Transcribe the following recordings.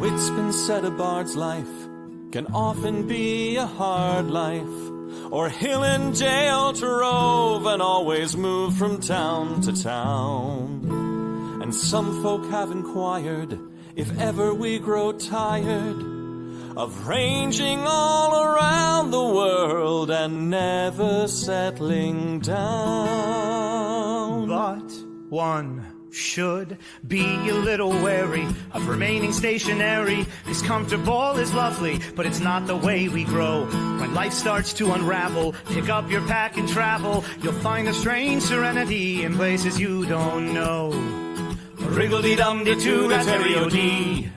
It's been said a bard's life can often be a hard life, or hill and jail to rove and always move from town to town. And some folk have inquired if ever we grow tired of ranging all around the world and never settling down. But one should be a little wary of remaining stationary, 'cause comfortable is lovely, but it's not the way we grow. When life starts to unravel, pick up your pack and travel. You'll find a strange serenity in places you don't know. Wriggle-dee-dum-dee-too-da-terry-o-dee.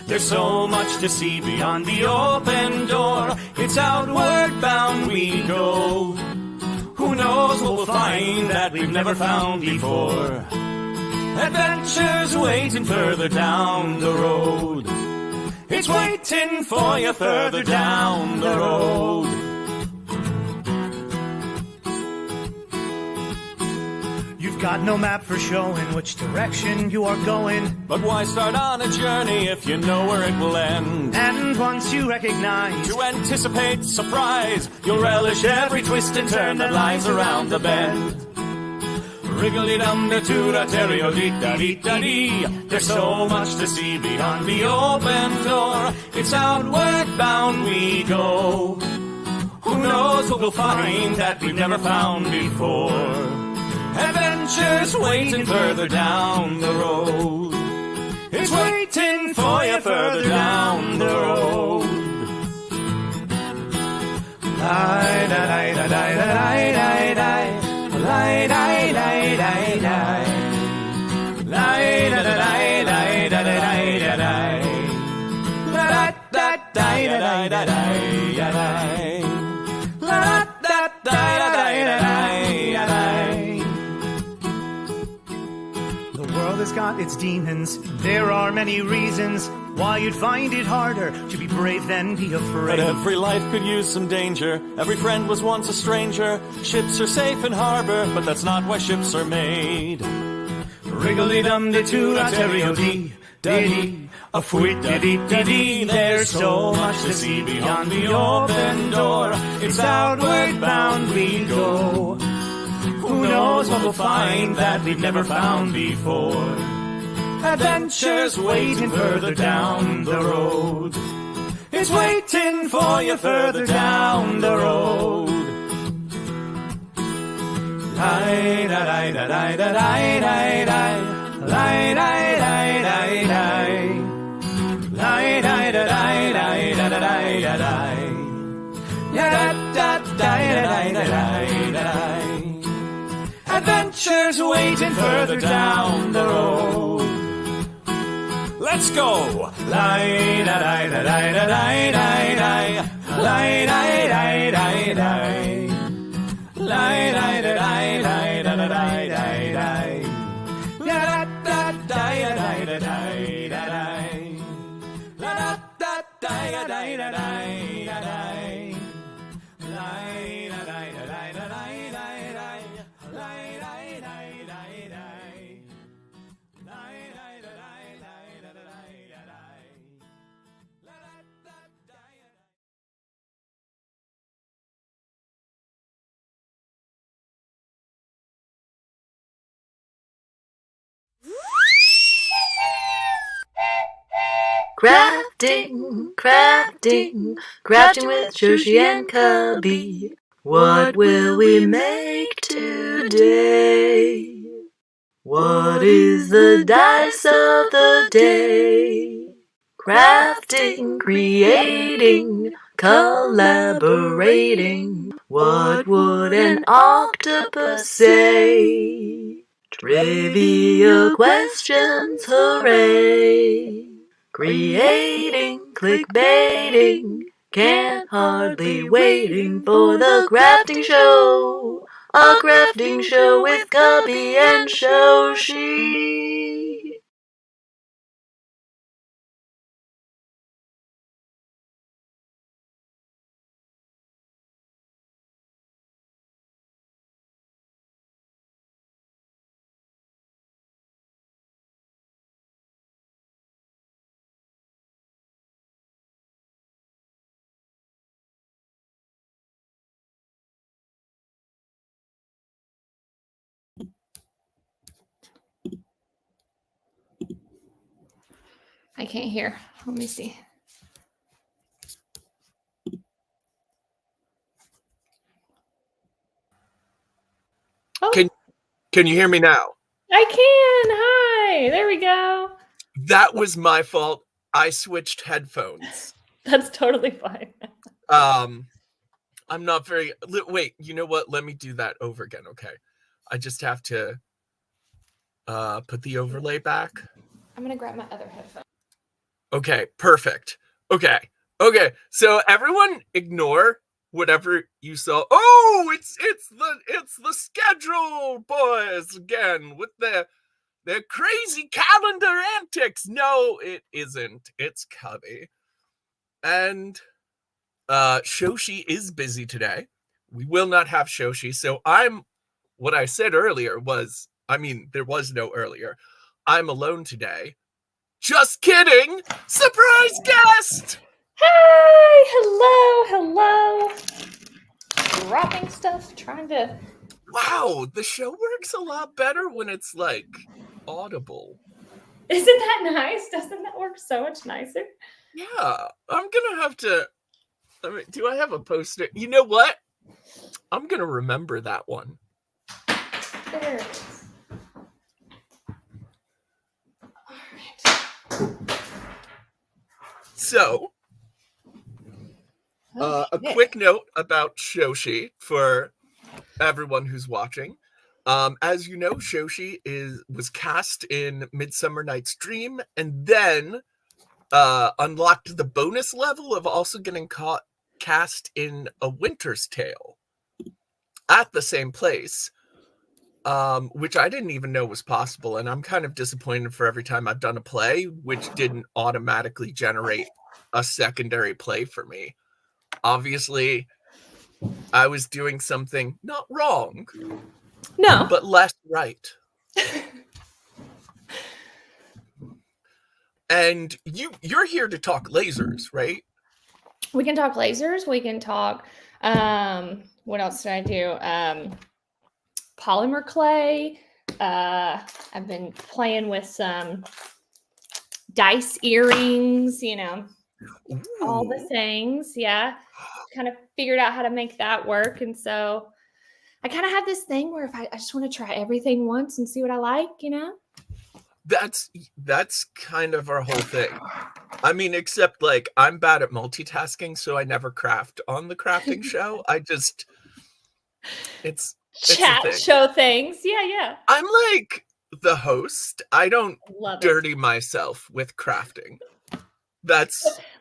There's so much to see beyond the open door. It's outward bound we go. Who knows what we'll find that we've never found before. Adventures waiting further down the road. It's waiting for you further down the road. You've got no map for showing which direction you are going. But why start on a journey if you know where it will end? And once you recognize, to anticipate surprise, you'll relish every twist and turn that lies around the bend. Wriggle-dee-dum-dee-too-da-terry-o-dee-da-dee-da-dee. There's so much to see beyond the open door. It's outward bound we go. Who knows what we'll find that we've never found before. Adventures waiting further down the road. It's waiting for you further down the road. the world has got its demons. There are many reasons why you'd find it harder to be brave than be afraid. But every life could use some danger. Every friend was once a stranger. Ships are safe in harbor, but that's not why ships are made. Wriggle-dee-dum-dee-too-da-terry-o-dee-da-dee. A fwit-da-dee-da-dee. There's so much to see beyond the open door. It's outward bound we go. Who knows what we'll find that we've never found before. Adventures waiting further down the road. It's waiting for you further down the road. Adventures waiting further down the road. Let's go! Crafting, crafting, crafting with Joshi and Cubby. What will we make today? What is the dice of the day? Crafting, creating, collaborating. What would an octopus say? Trivia questions, hooray! Creating, clickbaiting, can't hardly waiting for the crafting show. A crafting show with Cubby and Joshi. I can't hear. Let me see. Oh, Can you hear me now? I can. Hi. There we go. That was my fault. I switched headphones. That's totally fine. I'm not very... Wait, you know what? Let me do that over again, okay? I just have to put the overlay back. I'm going to grab my other headphone. Okay, perfect. Okay, so everyone ignore whatever you saw. Oh, it's the schedule boys again with their crazy calendar antics. No, it isn't. It's Cubby. And Shoshi is busy today. We will not have Shoshi. So what I said earlier was, there was no earlier. I'm alone today. Just kidding! Surprise guest! Hi! Hello! Dropping stuff, trying to... Wow, the show works a lot better when it's, like, audible. Isn't that nice? Doesn't that work so much nicer? Yeah, I'm gonna have to... do I have a poster? You know what? I'm gonna remember that one. There it is. So, a quick note about Shoshi for everyone who's watching. As you know, Shoshi was cast in Midsummer Night's Dream, and then unlocked the bonus level of also getting cast in A Winter's Tale at the same place, which I didn't even know was possible, and I'm kind of disappointed for every time I've done a play, which didn't automatically generate a secondary play for me. Obviously, I was doing something not wrong, but less right. And you're here to talk lasers, right? We can talk lasers. We can talk, what else did I do? Polymer clay. I've been playing with some dice earrings, all the things. Yeah. Kind of figured out how to make that work. And so I kind of have this thing where if I just want to try everything once and see what I like, That's kind of our whole thing. Except like I'm bad at multitasking, so I never craft on the crafting show. It's chat show things. Yeah. I'm like the host. I don't dirty myself with crafting.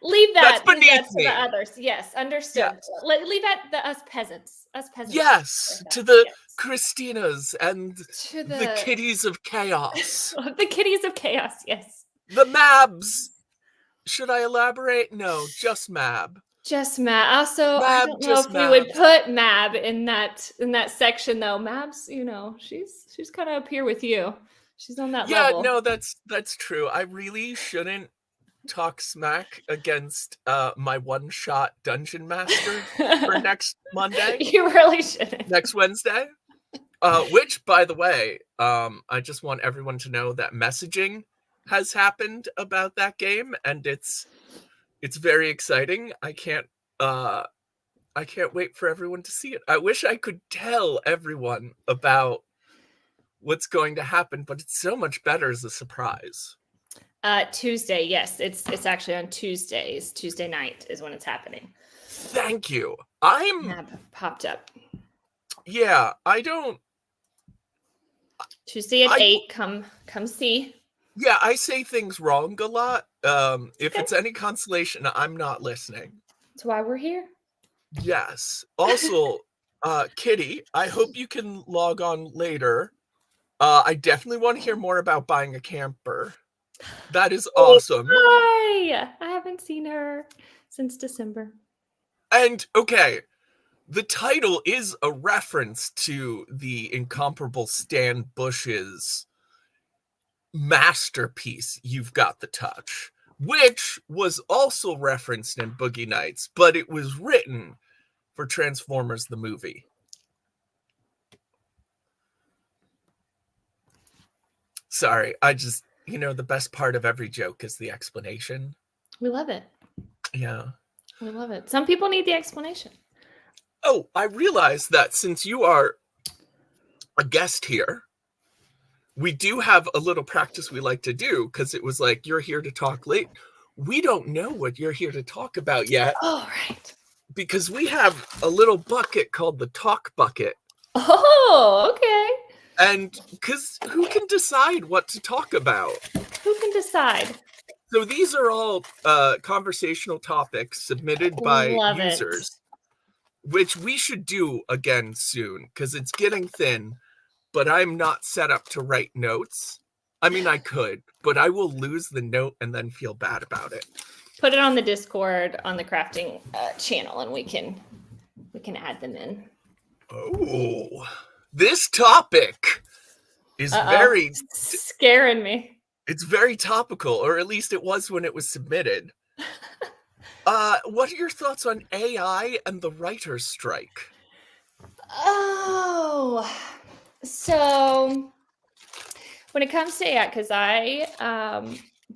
Leave that beneath to me. the others. Yes, understood. Yes. Leave that to us peasants. Yes, to the Christinas and to the kitties of chaos. The kitties of chaos, yes. The Mabs. Should I elaborate? No, just Mab. Just Mab. Also, Mab, I don't know if we would put Mab in that section though. Mab's, she's kind of up here with you. She's on that level. Yeah, no, that's true. I really shouldn't talk smack against my one-shot dungeon master for next Monday. You really shouldn't. Next Wednesday. Which, by the way, I just want everyone to know that messaging has happened about that game, and it's very exciting. I can't wait for everyone to see it. I wish I could tell everyone about what's going to happen, but it's so much better as a surprise. Tuesday, yes. It's actually on Tuesdays. Tuesday night is when it's happening. Thank you. Map popped up. Yeah, I don't... Tuesday at 8, come see. Yeah, I say things wrong a lot. If it's any consolation, I'm not listening. That's why we're here. Yes. Also, Kitty, I hope you can log on later. I definitely want to hear more about buying a camper. That is awesome. Hi! I haven't seen her since December. And, okay, the title is a reference to the incomparable Stan Bush's masterpiece, You've Got the Touch, which was also referenced in Boogie Nights, but it was written for Transformers the movie. Sorry, you know, the best part of every joke is the explanation. We love it. Yeah. We love it. Some people need the explanation. Oh, I realize that since you are a guest here, we do have a little practice we like to do, because it was like, you're here to talk late. We don't know what you're here to talk about yet, All right. because we have a little bucket called the talk bucket. Oh, okay. And because who can decide what to talk about? Who can decide? So these are all conversational topics submitted by Love it. users, which we should do again soon, because it's getting thin, but I'm not set up to write notes. I mean, I could, but I will lose the note and then feel bad about it. Put it on the Discord on the crafting channel, and we can add them in. Oh, this topic is very scaring me. It's very topical, or at least it was when it was submitted. What are your thoughts on AI and the writer's strike? Oh, so when it comes to AI, because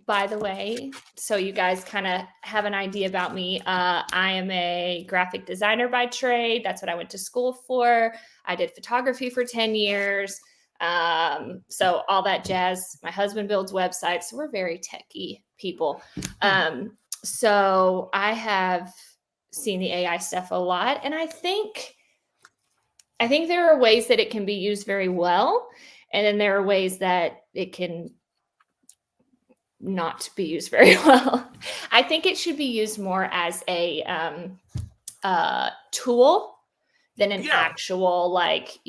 by the way, so you guys kind of have an idea about me. I am a graphic designer by trade. That's what I went to school for. I did photography for 10 years. So all that jazz. My husband builds websites, so we're very techie people. So I have seen the AI stuff a lot, and I think there are ways that it can be used very well, and then there are ways that it can not be used very well. I think it should be used more as a tool than an actual, like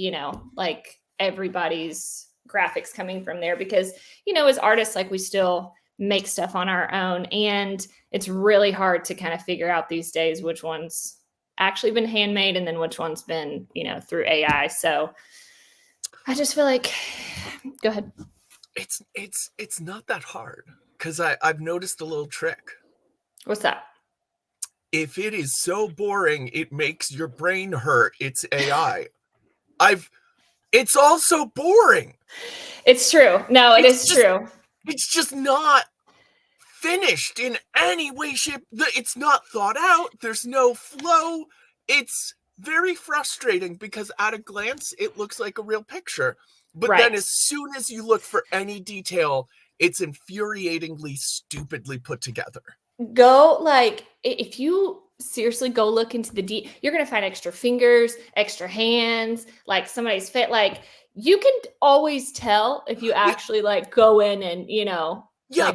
everybody's graphics coming from there, because, as artists, like, we still make stuff on our own, and it's really hard to kind of figure out these days which one's actually been handmade and then which one's been, through AI. So I just feel like, go ahead. It's not that hard, because I've noticed a little trick. What's that? If it is so boring it makes your brain hurt, it's AI. It's also boring. It's true. No, it's true. It's just not finished in any way, shape. It's not thought out. There's no flow. It's very frustrating, because at a glance it looks like a real picture. But then as soon as you look for any detail, it's infuriatingly stupidly put together. If you seriously go look into you're going to find extra fingers, extra hands, like somebody's fit. Like, you can always tell if you actually go in and,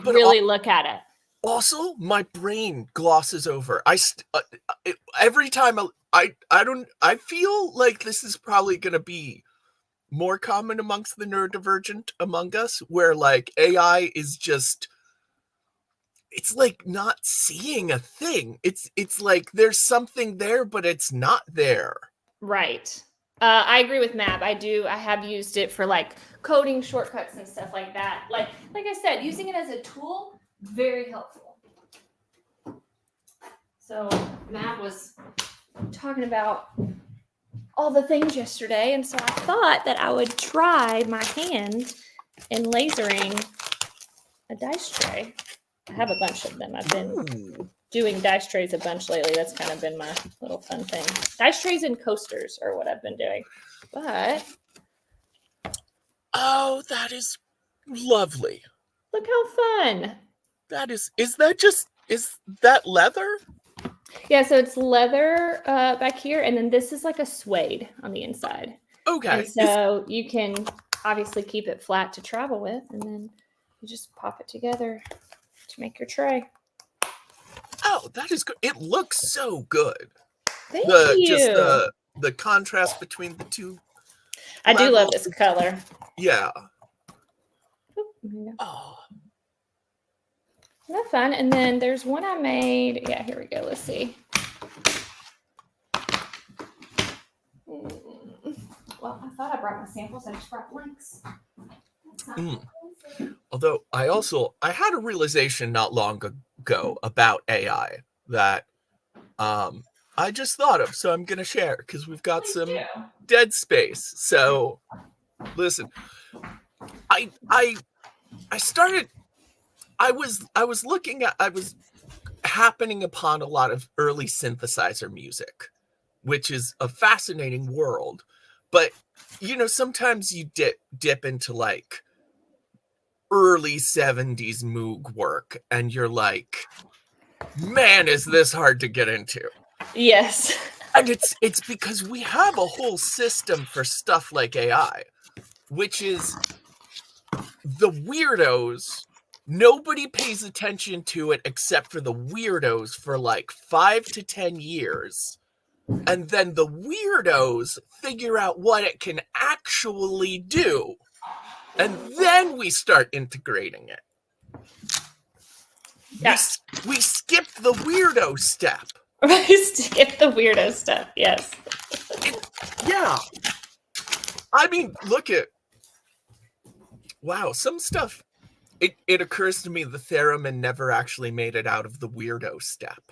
but really look at it. Also, my brain glosses over. Every time I feel like this is probably going to be more common amongst the neurodivergent among us, where AI is just, it's like not seeing a thing. It's like there's something there, but it's not there. Right. I agree with Mab. I have used it for coding shortcuts and stuff like that. Like I said, using it as a tool, very helpful. So Mab was talking about all the things yesterday, and so I thought that I would try my hand in lasering a dice tray. I have a bunch of them. I've been doing dice trays a bunch lately. That's kind of been my little fun thing. Dice trays and coasters are what I've been doing. But oh, that is lovely. Look how fun. That is that leather? Yeah, so it's leather back here, and then this is like a suede on the inside. Okay. And so you can obviously keep it flat to travel with, and then you just pop it together to make your tray. Oh, that is good. It looks so good. Thank you. Just the contrast between the two. I do love this color. Yeah. Oh. Isn't that fun? And then there's one I made. Yeah, here we go. Let's see. Well, I thought I brought my samples. I just brought links. Although I had a realization not long ago about AI that I just thought of, so I'm going to share, because we've got some dead space. So listen, I I was happening upon a lot of early synthesizer music, which is a fascinating world. But, sometimes you dip into like early 70s Moog work and you're like, man, is this hard to get into? Yes. And it's because we have a whole system for stuff like AI, which is the weirdos. Nobody pays attention to it except for the weirdos for like 5 to 10 years. And then the weirdos figure out what it can actually do. And then we start integrating it. Yes. We skip the weirdo step. Skip the weirdo stuff. Yes. Yeah. I mean, look at... Wow, some stuff... It occurs to me the theremin never actually made it out of the weirdo step.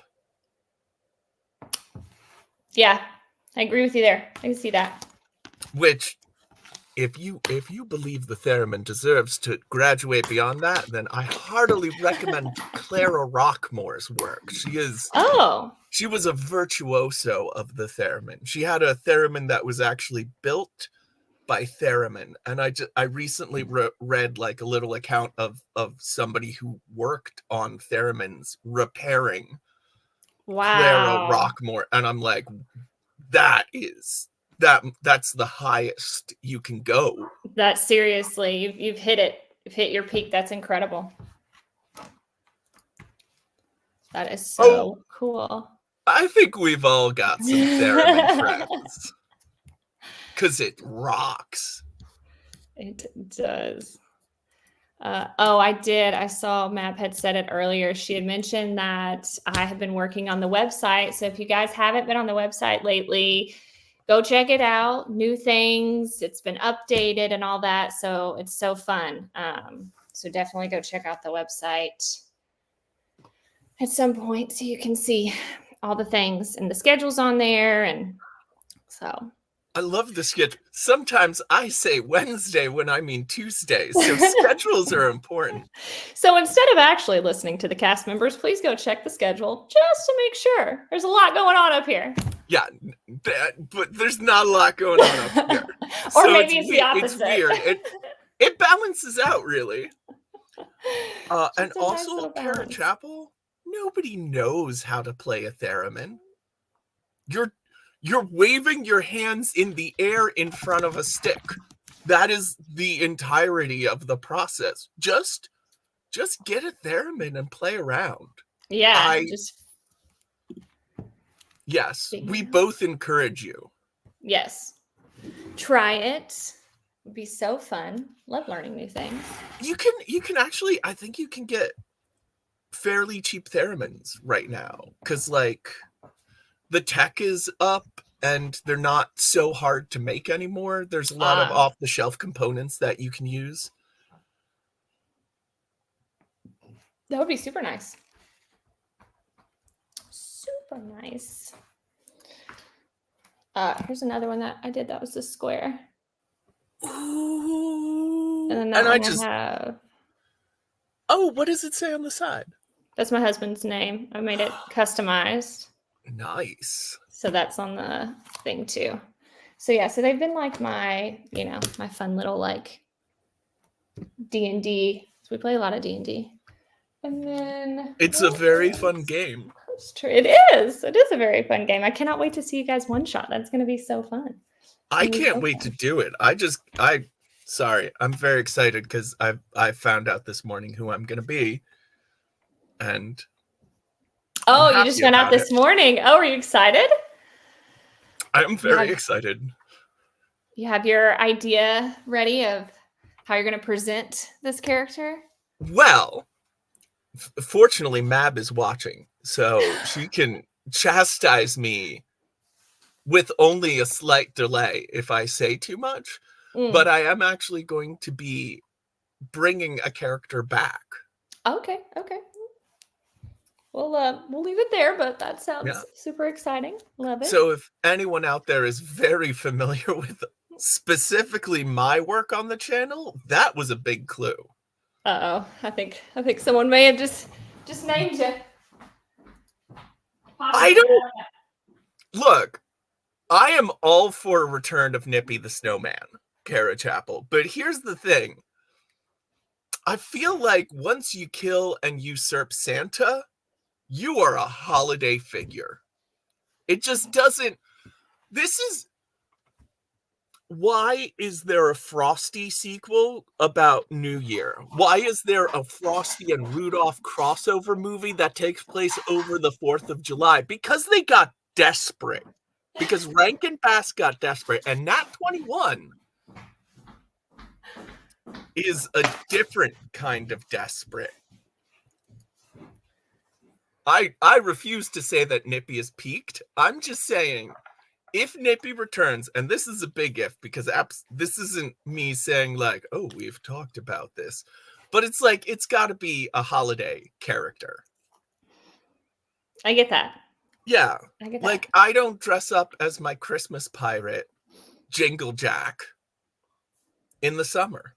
Yeah, I agree with you there. I can see that. Which, if you believe the theremin deserves to graduate beyond that, then I heartily recommend Clara Rockmore's work. She was a virtuoso of the theremin. She had a theremin that was actually built by theremin, and I recently read like a little account of somebody who worked on theremins repairing Clara Rockmore, and I'm like, that's the highest you can go. That seriously, you've hit it. You've hit your peak. That's incredible. That is so cool. I think we've all got some theremin friends. Because it rocks. It does. I did. I saw Mab had said it earlier. She had mentioned that I have been working on the website. So if you guys haven't been on the website lately, go check it out. New things. It's been updated and all that. So it's so fun. So definitely go check out the website at some point so you can see all the things and the schedule's on there. And so... I love the schedule. Sometimes I say Wednesday when I mean Tuesday, so schedules are important. So instead of actually listening to the cast members, please go check the schedule just to make sure. There's a lot going on up here. Yeah, but there's not a lot going on up here. Or so maybe it's the opposite. It's weird. It balances out, really. And also, Parrot Chapel, nobody knows how to play a theremin. You're waving your hands in the air in front of a stick. That is the entirety of the process. Just get a theremin and play around. Yeah. Yes, we both encourage you. Yes. Try it. It'd be so fun. Love learning new things. You can actually, I think you can get fairly cheap theremins right now. Because like... the tech is up and they're not so hard to make anymore. There's a lot of off-the-shelf components that you can use. That would be super nice. Super nice. Here's another one that I did. That was the square. Ooh. And then that one I have. Oh, what does it say on the side? That's my husband's name. I made it customized. Nice. So that's on the thing too. So yeah, so they've been like my, my fun little like D&D. So we play a lot of D&D. And then it's a very fun game. That's true. It is. It is a very fun game. I cannot wait to see you guys one shot. That's going to be so fun. I can't wait to do it. Sorry, I'm very excited because I found out this morning who I'm going to be. And oh, you just went out this morning. Oh, are you excited? I'm very excited. You have your idea ready of how you're going to present this character? Well, fortunately, Mab is watching, so she can chastise me with only a slight delay if I say too much. But I am actually going to be bringing a character back. Okay. We'll leave it there, but that sounds super exciting. Love it. So if anyone out there is very familiar with specifically my work on the channel, that was a big clue. Uh-oh. I think someone may have just named you. I don't look. I am all for a return of Nippy the Snowman, Kara Chapel. But here's the thing. I feel like once you kill and usurp Santa, you are a holiday figure. It just doesn't. Why is there a Frosty sequel about New Year? Why is there a Frosty and Rudolph crossover movie that takes place over the 4th of July? Because they got desperate. Because Rankin Bass got desperate, and Nat 21 is a different kind of desperate. I refuse to say that Nippy is peaked. I'm just saying, if Nippy returns, and this is a big if, because this isn't me saying like, oh, we've talked about this, but it's like, it's got to be a holiday character. I get that. Yeah. I get that. Like, I don't dress up as my Christmas pirate, Jingle Jack, in the summer.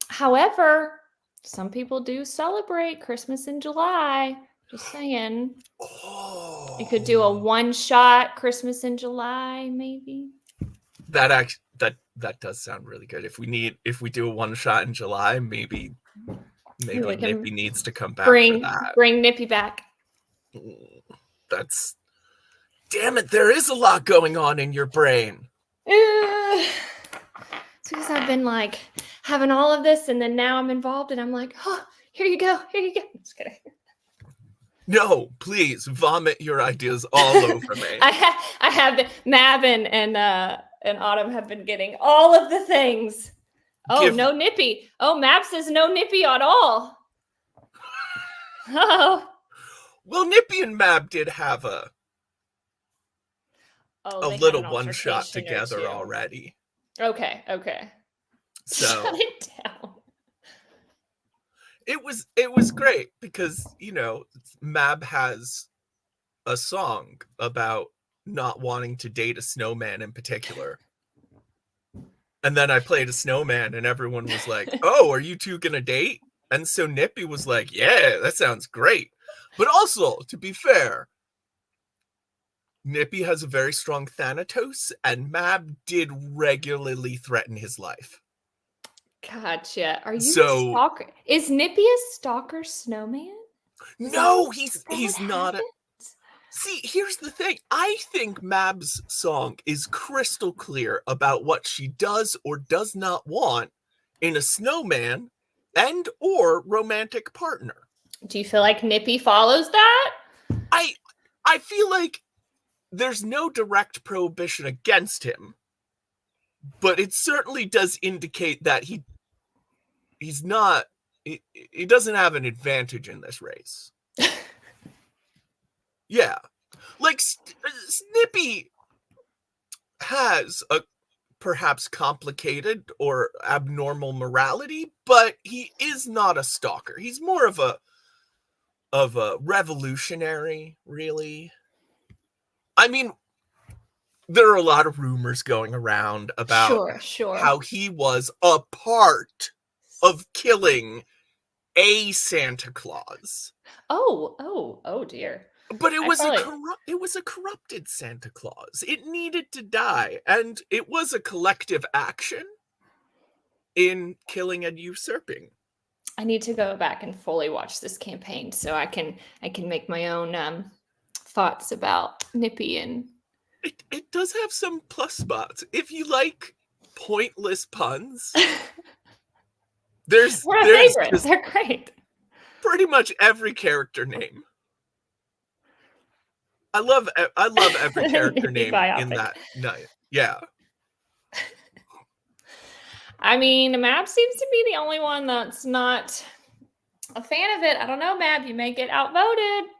However, some people do celebrate Christmas in July. Just saying. Oh. You could do a one-shot Christmas in July, maybe. That does sound really good. If we do a one shot in July, maybe Nippy needs to come back for that. Bring Nippy back. Damn it, there is a lot going on in your brain. It's because I've been like having all of this, and then now I'm involved, and I'm like, oh, here you go. Just kidding. No, please vomit your ideas all over me. I have been, Mab and Autumn have been getting all of the things. Oh, no Nippy. Oh, Mab says no Nippy at all. Oh. Well, Nippy and Mab did have a little one shot together already. Okay. So shut it down. It was great because, you know, Mab has a song about not wanting to date a snowman in particular. And then I played a snowman and everyone was like, oh, are you two gonna date? And so Nippy was like, yeah, that sounds great. But also, to be fair, Nippy has a very strong Thanatos, and Mab did regularly threaten his life. Gotcha. Are you a stalker? Is Nippy a stalker snowman? No, he's not. See, here's the thing. I think Mab's song is crystal clear about what she does or does not want in a snowman and or romantic partner. Do you feel like Nippy follows that? I feel like there's no direct prohibition against him, but it certainly does indicate that he's not. He doesn't have an advantage in this race. Yeah, like Snippy has a perhaps complicated or abnormal morality, but he is not a stalker. He's more of a revolutionary, really. I mean, there are a lot of rumors going around about how he was a part of killing a Santa Claus. Oh dear. But it was a corrupted Santa Claus. It needed to die, and it was a collective action in killing and usurping. I need to go back and fully watch this campaign so I can make my own thoughts about Nippy. And it does have some plus spots. If you like pointless puns, there's favorites. They're great. Pretty much every character name. I love every character name in that night. Yeah. I mean, Mab seems to be the only one that's not a fan of it. I don't know, Mab. You may get outvoted.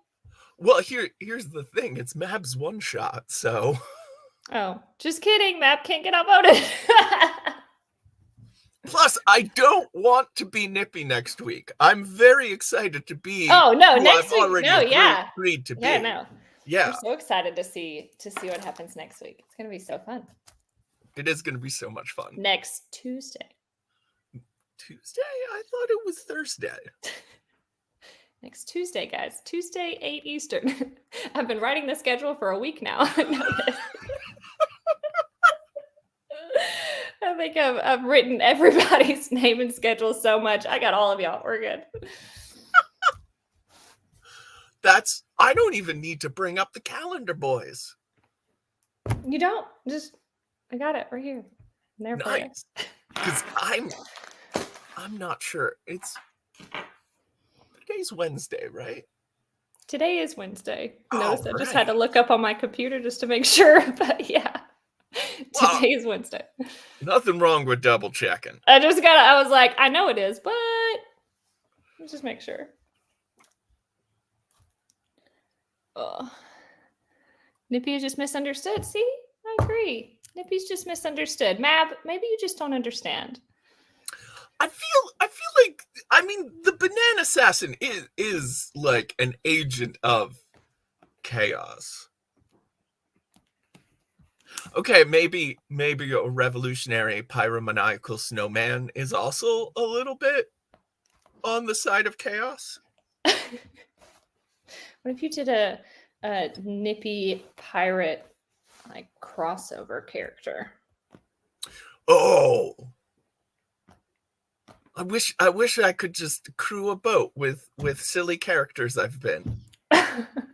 Well, here's the thing. It's Mab's one shot, so. Oh, just kidding. Mab can't get outvoted. Plus, I don't want to be Nippy next week. I'm very excited to be. Oh no, next week. No, yeah. Agreed to be. Yeah, no. Yeah. I'm so excited to see what happens next week. It's gonna be so fun. It is gonna be so much fun. Next Tuesday. Tuesday? I thought it was Thursday. Next Tuesday, guys. Tuesday, 8 Eastern. I've been writing the schedule for a week now. I think I've written everybody's name and schedule so much. I got all of y'all. We're good. I don't even need to bring up the calendar, boys. You don't. I got it right here. I'm there for you. Nice. Because I'm not sure. Today's Wednesday, right? Today is Wednesday. Oh, Notice I just right. had to look up on my computer just to make sure. But yeah, Wow. today is Wednesday. Nothing wrong with double checking. I was like, I know it is, but let's just make sure. Oh. Nippy is just misunderstood. See? I agree. Nippy's just misunderstood. Mab, maybe you just don't understand. I feel like, I mean, the banana assassin is like an agent of chaos. Okay, maybe a revolutionary pyromaniacal snowman is also a little bit on the side of chaos. What if you did a Nippy pirate like crossover character? Oh, I wish I could just crew a boat with silly characters I've been.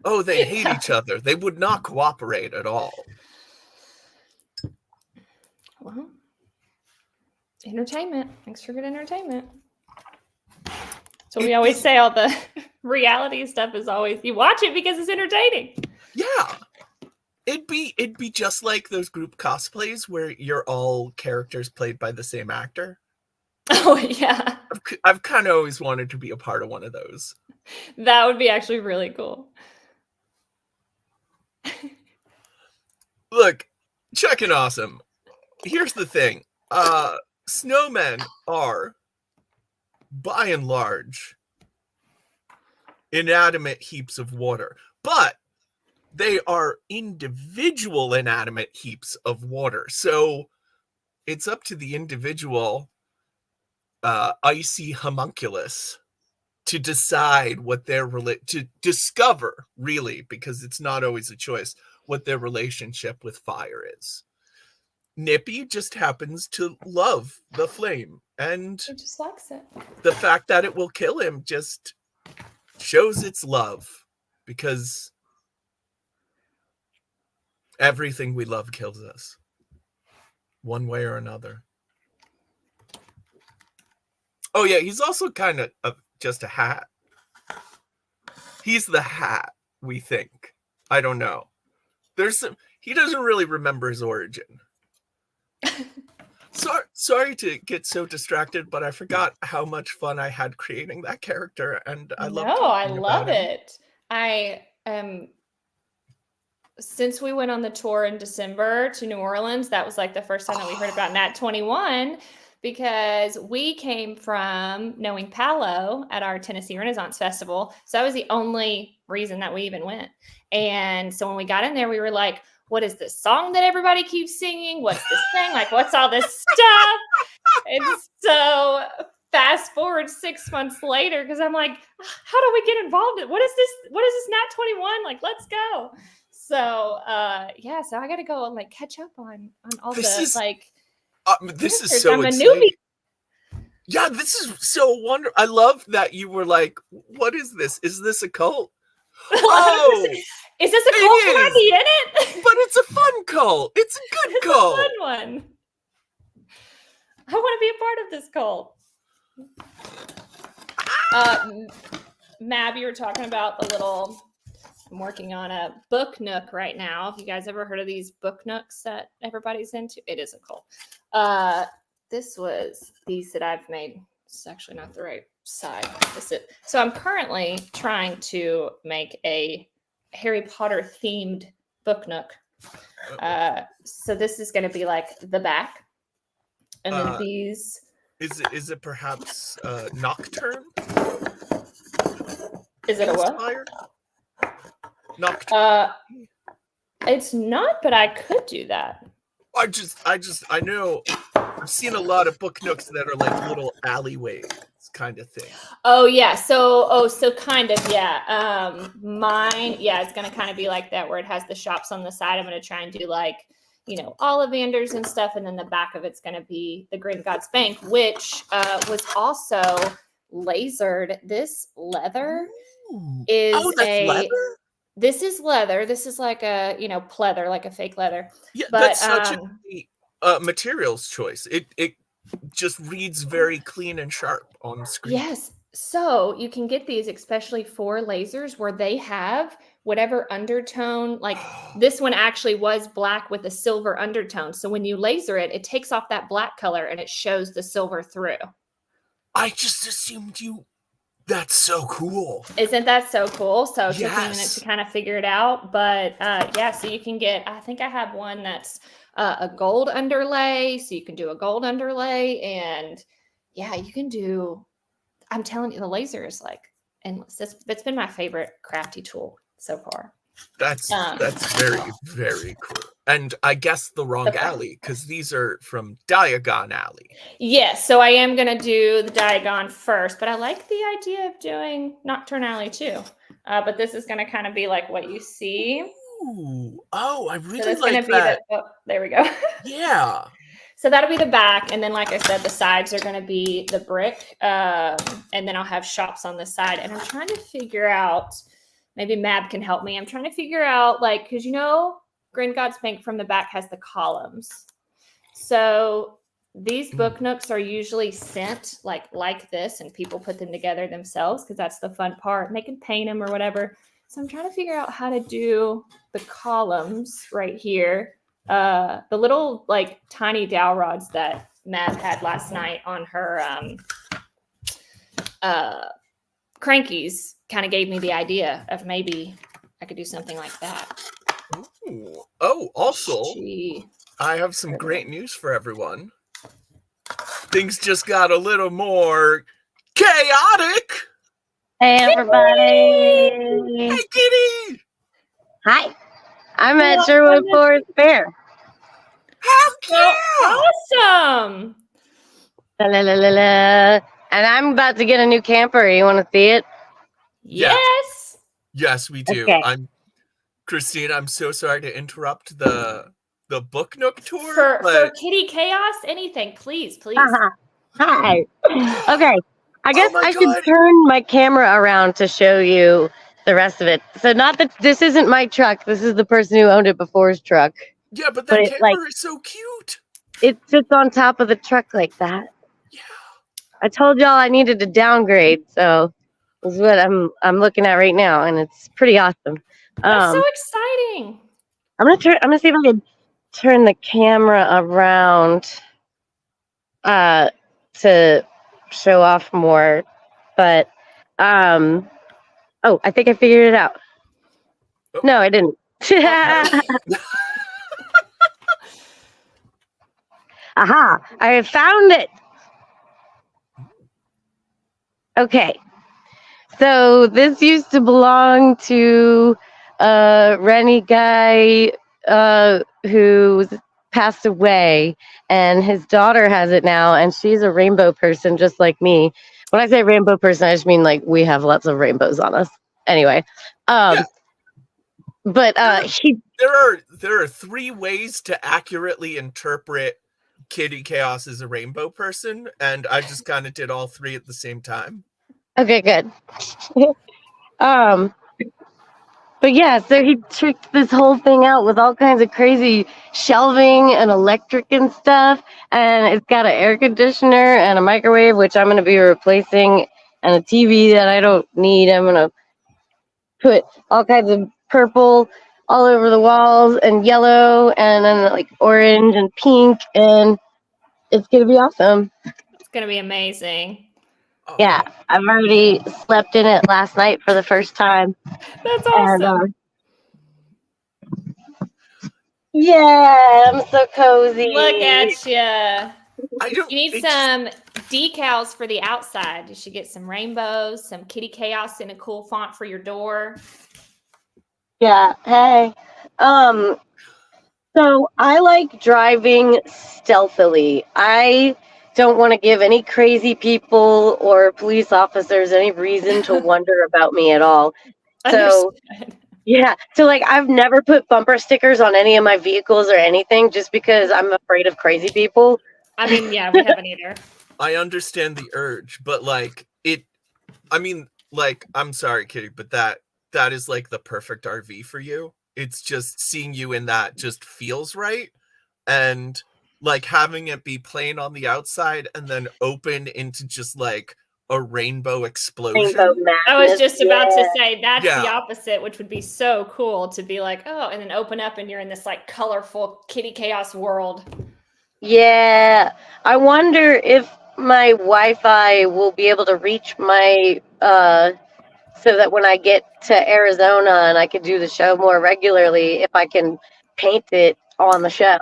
Oh, they hate each other. They would not cooperate at all. Well, entertainment. Thanks for good entertainment. So we always say all the reality stuff is always, you watch it because it's entertaining. Yeah. It'd be just like those group cosplays where you're all characters played by the same actor. Oh, yeah. I've kind of always wanted to be a part of one of those. That would be actually really cool. Look, checking awesome. Here's the thing. Snowmen are, by and large, inanimate heaps of water. But they are individual inanimate heaps of water. So it's up to the individual icy homunculus to decide what their to discover, really, because it's not always a choice, what their relationship with fire is. Nippy just happens to love the flame, and It just likes it. the fact that it will kill him just shows its love, because everything we love kills us one way or another. Oh yeah, he's also kind of just a hat. He's the hat, we think. I don't know. He doesn't really remember his origin. Sorry to get so distracted, but I forgot how much fun I had creating that character, and I love. No, I love it. Since we went on the tour in December to New Orleans, that was like the first time that we heard about Nat 21, because we came from knowing Palo at our Tennessee Renaissance Festival. So that was the only reason that we even went. And so when we got in there, we were like, what is this song that everybody keeps singing? What's this thing? Like, what's all this stuff? And so fast forward 6 months later, because I'm like, how do we get involved in what is this? What is this Nat 21? Like, let's go. So yeah, so I gotta go and like catch up on all this is characters. so I'm a exciting. newbie. Yeah, this is so wonderful. I love that you were like, what is this? Is this a cult? Oh, is this a cult? Can I be in it? But it's a fun cult. It's a good cult. It's a fun one. I want to be a part of this cult. Mab, you were talking about the little. I'm working on a book nook right now. Have you guys ever heard of these book nooks that everybody's into? It is a cult. This was these that I've made. It's actually not the right side. So I'm currently trying to make a Harry Potter themed book nook. So this is going to be like the back, and then these. Is it perhaps Nocturne? Is it a what? Inspired? Nocturne. It's not, but I could do that. I know I've seen a lot of book nooks that are like little alleyways kind of thing. Oh yeah, so kind of, yeah. Mine, yeah, it's gonna kind of be like that, where it has the shops on the side. I'm gonna try and do like, Ollivanders and stuff, and then the back of it's gonna be the Green Gods Bank, which was also lasered. This leather is leather? This is leather. This is like a pleather, like a fake leather. Yeah, But, that's such a neat, materials choice. It just reads very clean and sharp on the screen. Yes. So you can get these, especially for lasers, where they have whatever undertone. Like this one actually was black with a silver undertone. So when you laser it, it takes off that black color and it shows the silver through. I just assumed that's so cool. Isn't that so cool? So it took me a minute Yes. to kind of figure it out. But yeah, so you can get, I think I have one that's a gold underlay. So you can do a gold underlay. And yeah, you can do, I'm telling you, the laser is like endless. That's been my favorite crafty tool so far. That's very, very cool. And I guessed the wrong alley, because these are from Diagon Alley. Yes, so I am going to do the Diagon first, but I like the idea of doing Nocturne Alley too. But this is going to kind of be like what you see. Ooh. Oh, I really So like that. There we go. Yeah. So that'll be the back. And then, like I said, the sides are going to be the brick. And then I'll have shops on the side. And I'm trying to figure out, maybe Mab can help me. I'm trying to figure out, like, because Green Gods Bank from the back has the columns. So these book nooks are usually sent like this, and people put them together themselves because that's the fun part. And they can paint them or whatever. So I'm trying to figure out how to do the columns right here. The little like tiny dowel rods that Mab had last night on her crankies kind of gave me the idea of maybe I could do something like that. Ooh. Oh, also, I have some great news for everyone. Things just got a little more chaotic. Hey, everybody. Hey, Kitty. Hi. I'm at Sherwood Forest Fair. How cute. Awesome. La, la, la, la, la. And I'm about to get a new camper. You want to see it? Yes. Yes, we do. Okay. Christine, I'm so sorry to interrupt the book nook tour. For Kitty Chaos, anything, please. Hi. Okay. I guess my I God. should turn my camera around to show you the rest of it. So not that this isn't my truck. This is the person who owned it before's truck. Yeah, but that it, camper is so cute. It sits on top of the truck like that. Yeah. I told y'all I needed to downgrade, so this is what I'm looking at right now, and it's pretty awesome. That's so exciting. I'm gonna see if I can turn the camera around to show off more. But I think I figured it out. Oh. No, I didn't. Aha! I found it. Okay. So this used to belong to a Rennie guy who passed away, and his daughter has it now, and she's a rainbow person just like me. When I say rainbow person, I just mean like we have lots of rainbows on us. Anyway, but there are 3 ways to accurately interpret Kitty Chaos as a rainbow person, and I just kind of did all 3 at the same time. Okay, good. But yeah, so he tricked this whole thing out with all kinds of crazy shelving and electric and stuff. And it's got an air conditioner and a microwave, which I'm going to be replacing, and a TV that I don't need. I'm going to put all kinds of purple all over the walls and yellow and then like orange and pink. And it's going to be awesome. It's going to be amazing. Oh. Yeah, I've already slept in it last night for the first time. That's awesome. And, yeah, I'm so cozy. Look at you. You need some decals for the outside. You should get some rainbows, some Kitty Chaos in a cool font for your door. Yeah. Hey. So I like driving stealthily. I don't want to give any crazy people or police officers any reason to wonder about me at all. So Understood. yeah, so like I've never put bumper stickers on any of my vehicles or anything just because I'm afraid of crazy people. I mean, yeah, we haven't either. I understand the urge, but like I mean, like, I'm sorry, Kitty, but that is like the perfect RV for you. It's just seeing you in that just feels right. And like having it be plain on the outside and then open into just like a rainbow explosion. Rainbow madness. I was just about to yeah. say that's the Yeah. opposite, which would be so cool to be like, oh, and then open up and you're in this like colorful kitty chaos world. Yeah. I wonder if my Wi-Fi will be able to reach my so that when I get to Arizona and I can do the show more regularly, if I can paint it on the show.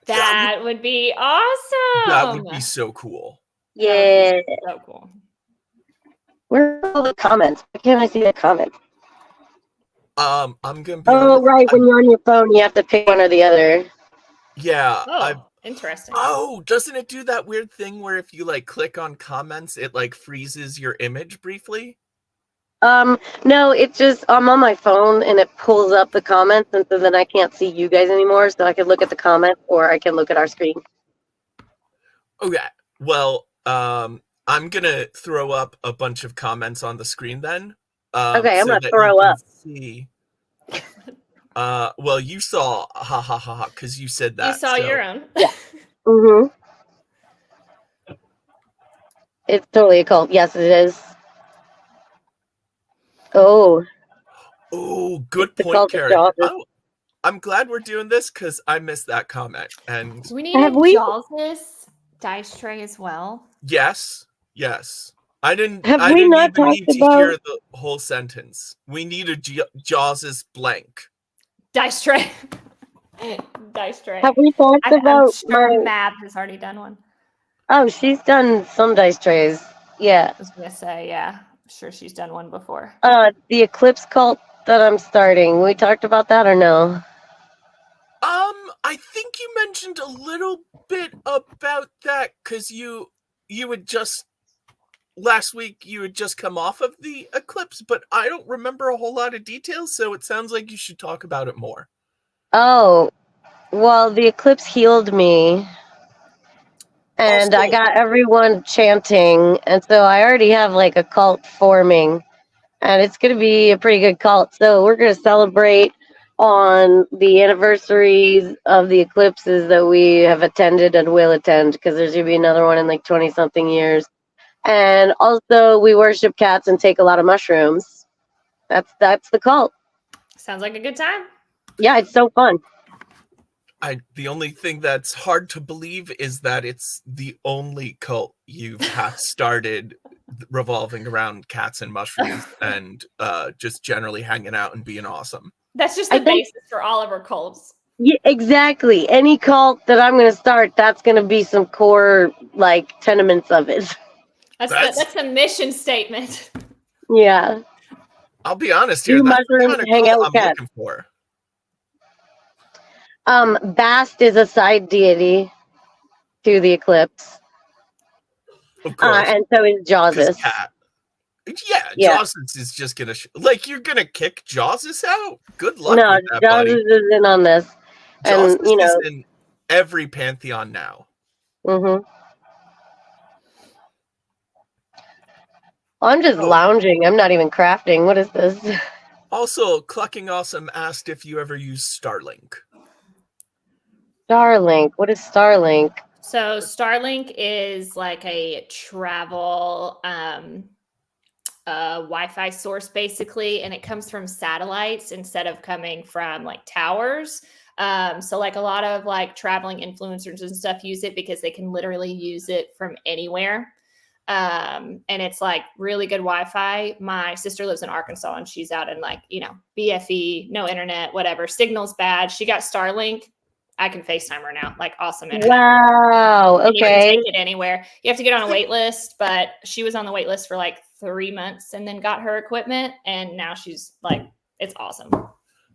That would be awesome. That would be so cool. That would Yeah. be so cool. Where are all the comments? Why can't I see the comments? I'm gonna be Oh, honest, right. When you're on your phone, you have to pick one or the other. yeah, Oh, interesting. oh, doesn't it do that weird thing where if you like click on comments, it like freezes your image briefly? No, it just I'm on my phone and it pulls up the comments, and so then I can't see you guys anymore. So I can look at the comments or I can look at our screen. Okay. Well, I'm gonna throw up a bunch of comments on the screen then. Okay, I'm so gonna that throw you can up. see. Well, you saw ha ha ha ha because you said that. You saw so- your own. Mm-hmm. It's totally a cult. Yes, it is. Oh, Oh, good It's the point, cult of Karen. Jaws. Oh, I'm glad we're doing this because I missed that comment. And Do we need Have a we- Jaws dice tray as well? yes, I didn't. Have I we didn't not even need talked to about- hear the whole sentence. We need a Jaws' blank. Dice tray. Dice tray. have we talked I'm about sure my? Mab has already done one. Oh, she's done some dice trays. Yeah. I was gonna say, yeah. I'm sure she's done one before. The Eclipse cult that I'm starting. We talked about that or no? I think you mentioned a little bit about that because you had just last week you had just come off of the eclipse, but I don't remember a whole lot of details, so it sounds like you should talk about it more. Oh, well, the eclipse healed me. And I Also- got everyone chanting. And so I already have like a cult forming. And it's going to be a pretty good cult. So we're going to celebrate on the anniversaries of the eclipses that we have attended and will attend, because there's going to be another one in like 20 something years. And also we worship cats and take a lot of mushrooms. That's the cult. Sounds like a good time. Yeah, it's so fun. The only thing that's hard to believe is that it's the only cult you've started revolving around cats and mushrooms and just generally hanging out and being awesome. That's just I the think- basis for all of our cults. Yeah, exactly. Any cult that I'm going to start, that's going to be some core like tenements of it. That's a mission statement. Yeah. I'll be honest Do here, that's the mushrooms kind of hang out cult with I'm cats. looking for. Bast is a side deity to the eclipse. Of course. And so is 'cause Jawsus. cat. Yeah, Yeah. Jawsus is just gonna like you're gonna kick Jawsus out. Good luck No, with that, buddy. Jawsus is in on this. And, Jawsus you know, is in every pantheon now. mm-hmm. I'm just Oh. lounging. I'm not even crafting. What is this? Also, Clucking Awesome asked if you ever use Starlink. Starlink. What is Starlink? So Starlink is like a travel Wi-Fi source basically, and it comes from satellites instead of coming from like towers. So like a lot of like traveling influencers and stuff use it because they can literally use it from anywhere. And it's like really good Wi-Fi. My sister lives in Arkansas and she's out in like, BFE, no internet, whatever. Signal's bad. She got Starlink. I can FaceTime her now. Like awesome internet. Wow. And you can Okay. take it anywhere. You have to get on a wait list, but she was on the wait list for like 3 months and then got her equipment. And now she's like, it's awesome.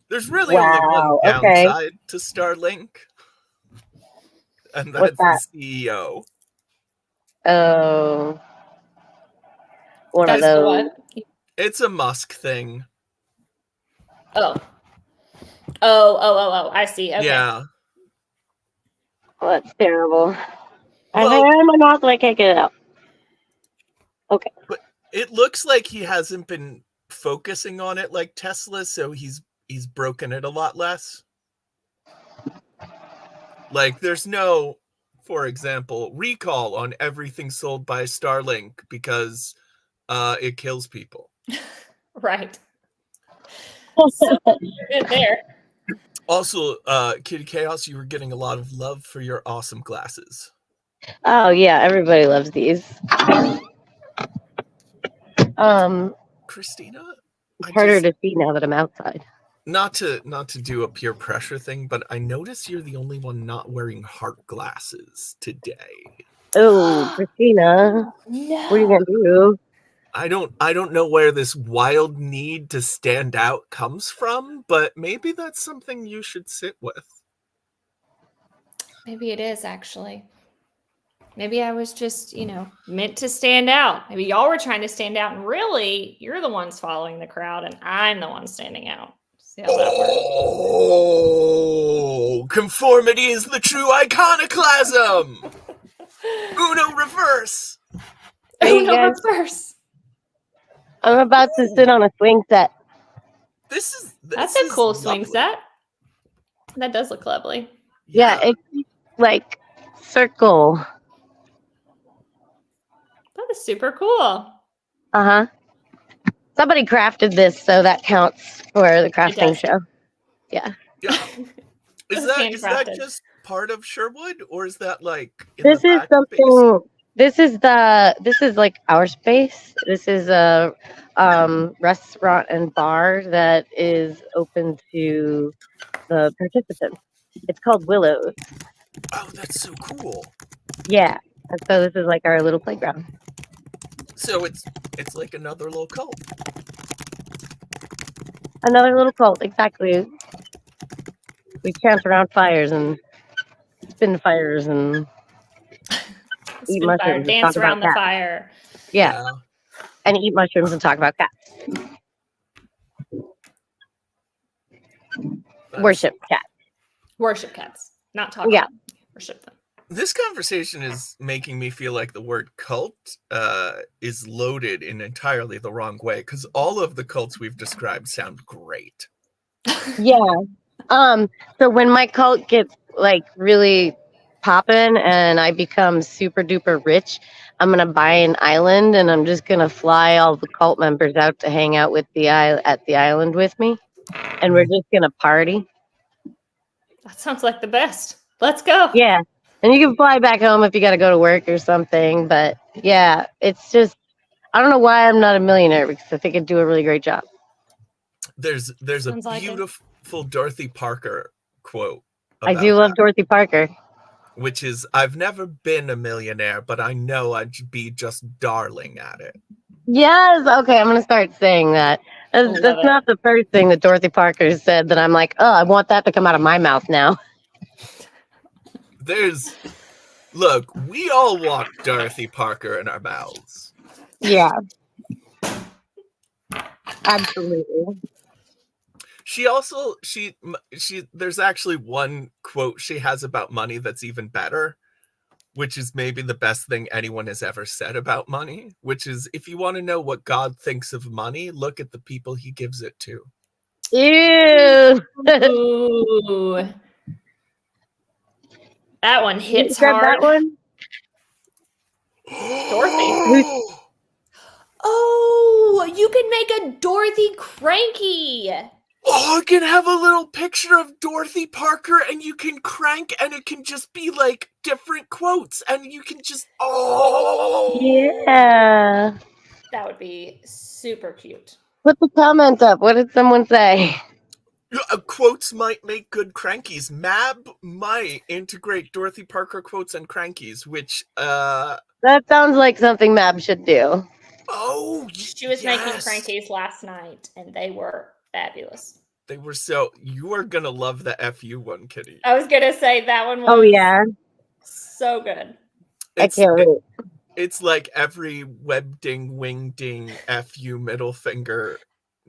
There's really only one Wow. Okay. downside to Starlink, and What's that's that? the CEO. Oh, one of That's the those. what? It's a Musk thing. Oh. Oh. I see. Okay. Yeah. Oh, that's terrible. I Well, have it in my mouth, but I can't get it out. Okay. but it looks like he hasn't been focusing on it like Tesla, so he's broken it a lot less. Like there's no, for example, recall on everything sold by Starlink because it kills people. Right. So good there. Also, Kitty Chaos, you were getting a lot of love for your awesome glasses. Oh yeah, everybody loves these. Christina, It's harder to see now that I'm outside. not to do a peer pressure thing, but I notice you're the only one not wearing heart glasses today. Oh, Christina, what are you No. gonna do? I don't know where this wild need to stand out comes from, but maybe that's something you should sit with. Maybe it is actually. Maybe I was just, meant to stand out. Maybe y'all were trying to stand out, and really, you're the ones following the crowd, and I'm the one standing out. See how that works? Oh, conformity is the true iconoclasm. Uno reverse. Hey, Oh, no, guys. reverse. I'm about to sit on a swing set. That's a cool swing set. That does look lovely. Yeah, it's like circle. That is super cool. Uh-huh. Somebody crafted this, so that counts for the crafting does. show. Yeah. Yeah. This Is that handcrafted. just part of Sherwood, or is that like in This the is back something. This is like our space. This is a restaurant and bar that is open to the participants. It's called Willows. Oh, that's so cool. Yeah. And so this is like our little playground. So it's like another little cult. Another little cult, exactly. We chant around fires and spin fires and eat Spin fire, mushrooms and dance talk around about the cats. fire. Yeah. And eat mushrooms and talk about cats. Worship cats. Worship cats. Not talk Yeah. about them. Worship them. This conversation is making me feel like the word cult is loaded in entirely the wrong way, because all of the cults we've described sound great. Yeah. So when my cult gets like really popping and I become super duper rich, I'm gonna buy an island and I'm just gonna fly all the cult members out to hang out with at the island with me, and we're just gonna party. That sounds like the best. Let's go. Yeah, and you can fly back home if you got to go to work or something. But yeah, it's just I don't know why I'm not a millionaire, because I think I'd do a really great job. There's Sounds a like it. beautiful Dorothy Parker quote. I do love Dorothy Parker. Which is, I've never been a millionaire, but I know I'd be just darling at it. Yes. Okay, I'm gonna start saying that. That's not the first thing that Dorothy Parker said that I'm like, oh, I want that to come out of my mouth now. Look, we all want Dorothy Parker in our mouths. Yeah. Absolutely. There's actually one quote she has about money that's even better, which is maybe the best thing anyone has ever said about money, which is, if you want to know what God thinks of money, look at the people he gives it to. Ew. Ooh. That one hits hard. That one? Dorothy. Oh, you can make a Dorothy cranky. Oh, I can have a little picture of Dorothy Parker and you can crank and it can just be like different quotes and you can just, Yeah. That would be super cute. Put the comment up. What did someone say? Quotes might make good crankies. Mab might integrate Dorothy Parker quotes and crankies, which that sounds like something Mab should do. Oh, she was making crankies last night and they were fabulous. They were so. You are gonna love the FU one, Kitty. I was gonna say that one was. Oh yeah, so good. I can't wait. It's like every web ding, wing ding, FU middle finger.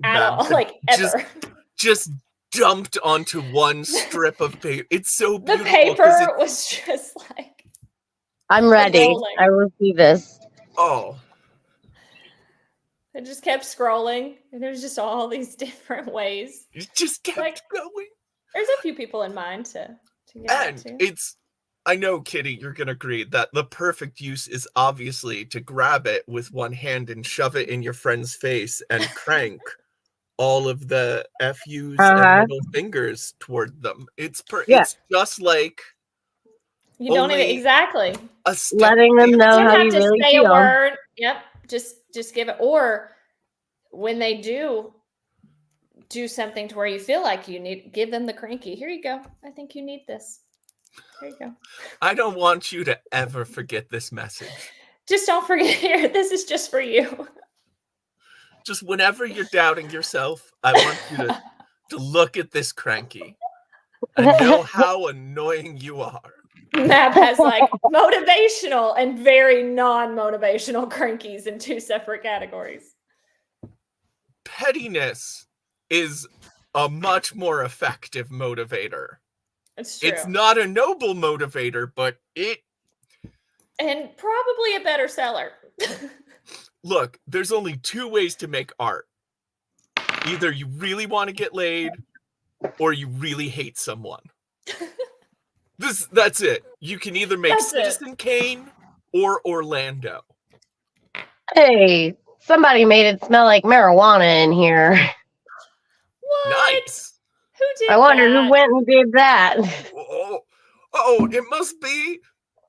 At all, like ever. Just dumped onto one strip of paper. It's so beautiful. The paper was just like. I'm ready. Rolling. I will see this. Oh. I just kept scrolling, and there was just all these different ways. You just kept going. There's a few people in mind to get And to. it's, I know, Kitty, you're going to agree that the perfect use is obviously to grab it with one hand and shove it in your friend's face and crank all of the FUs and middle fingers toward them. It's just like you don't even exactly letting them know how you really say feel. A word. Yep, just give it. Or when they do something to where you feel like you need, give them the cranky. Here you go. I think you need this. There you go. I don't want you to ever forget this message. Just don't forget here. This is just for you. Just whenever you're doubting yourself, I want you to look at this cranky and know how annoying you are. Map has like motivational and very non-motivational crankies in two separate categories. Pettiness is a much more effective motivator. It's true. It's not a noble motivator, but and probably a better seller. Look, there's only two ways to make art. Either you really want to get laid, or you really hate someone. That's it. You can either make Citizen Kane or Orlando. Hey, somebody made it smell like marijuana in here. What? Nice. Who did I wonder that? who went and did that. Oh, it must be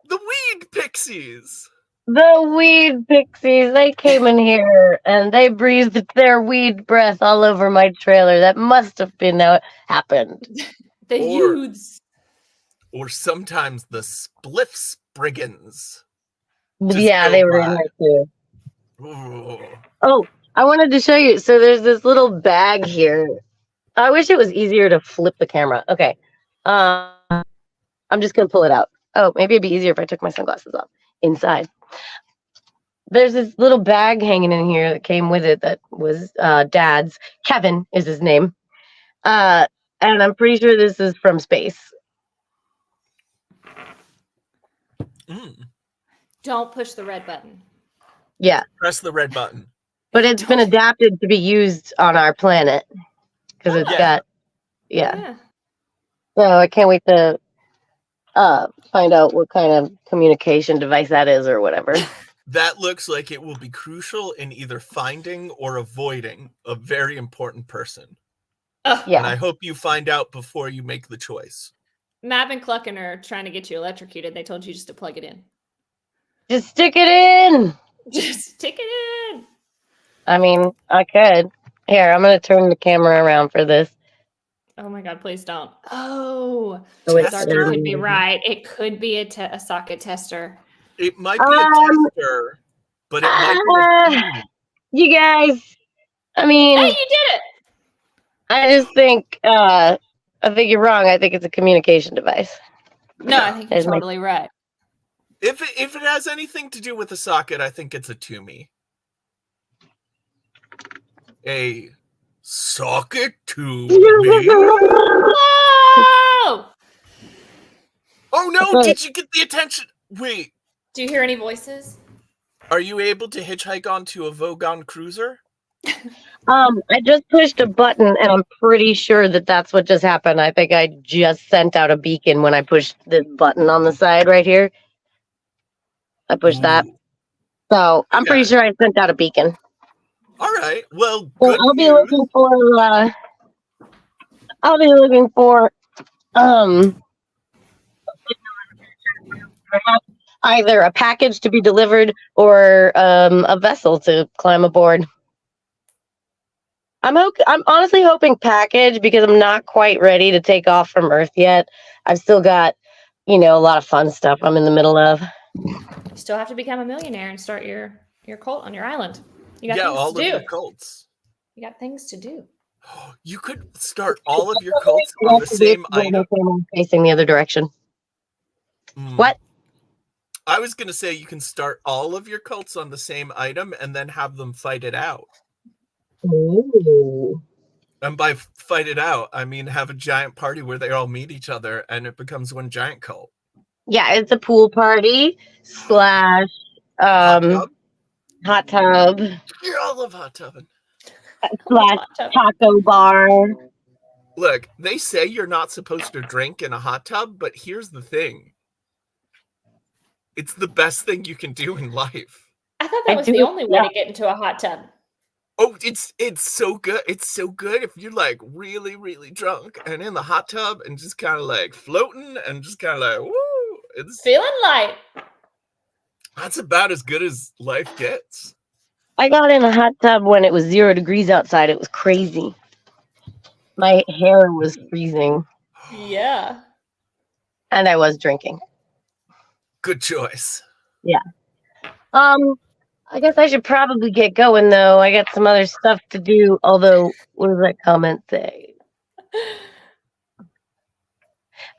the weed pixies. The weed pixies, they came in here and they breathed their weed breath all over my trailer. That must have been how it happened. The youths. Or sometimes the spliff spriggans. Yeah, they were in there too. Ooh. Oh, I wanted to show you. So there's this little bag here. I wish it was easier to flip the camera. Okay. I'm just going to pull it out. Oh, maybe it'd be easier if I took my sunglasses off. Inside. There's this little bag hanging in here that came with it that was Dad's. Kevin is his name. And I'm pretty sure this is from space. Don't push the red button. Yeah. Press the red button. But it's been adapted to be used on our planet. Because it's got, yeah. So I can't wait to find out what kind of communication device that is or whatever. That looks like it will be crucial in either finding or avoiding a very important person. Yeah. And I hope you find out before you make the choice. Mab and Cluckin are trying to get you electrocuted. They told you just to plug it in. Just stick it in. Just stick it in. I mean, I could. Here, I'm going to turn the camera around for this. Oh my God, please don't. Oh, it's Arthur could be right. It could be a socket tester. It might be a tester, but it might be you guys, I mean... Hey, you did it! I just think you're wrong. I think it's a communication device. No, I think you're totally right. If it has anything to do with a socket, I think it's a Toomey. A socket Toomey. Whoa! Oh no! Did you get the attention? Wait. Do you hear any voices? Are you able to hitchhike onto a Vogon cruiser? I just pushed a button, and I'm pretty sure that's what just happened. I think I just sent out a beacon when I pushed this button on the side right here. I pushed that. So I'm pretty sure I sent out a beacon. All right. Well, I'll be looking for either a package to be delivered or a vessel to climb aboard. I'm honestly hoping package because I'm not quite ready to take off from Earth yet. I've still got, a lot of fun stuff I'm in the middle of. You still have to become a millionaire and start your cult on your island. You got all things to do. Of the cults. You got things to do. You could start all of your cults on the same item. Facing the other direction. What? I was gonna say you can start all of your cults on the same item and then have them fight it out. Ooh. And by fight it out, I mean have a giant party where they all meet each other and it becomes one giant cult. Yeah, it's a pool party / Hot tub? hot tub Yeah, I love hot tubbing. / taco bar. Look, they say you're not supposed to drink in a hot tub, but here's the thing. It's the best thing you can do in life. I thought that was the only way to get into a hot tub. Oh, it's so good. It's so good if you're like really, really drunk and in the hot tub and just kind of like floating and just kind of like, woo. It's Feeling light. That's about as good as life gets. I got in a hot tub when it was 0 degrees outside. It was crazy. My hair was freezing. Yeah. And I was drinking. Good choice. Yeah. I guess I should probably get going though. I got some other stuff to do. Although, what does that comment say?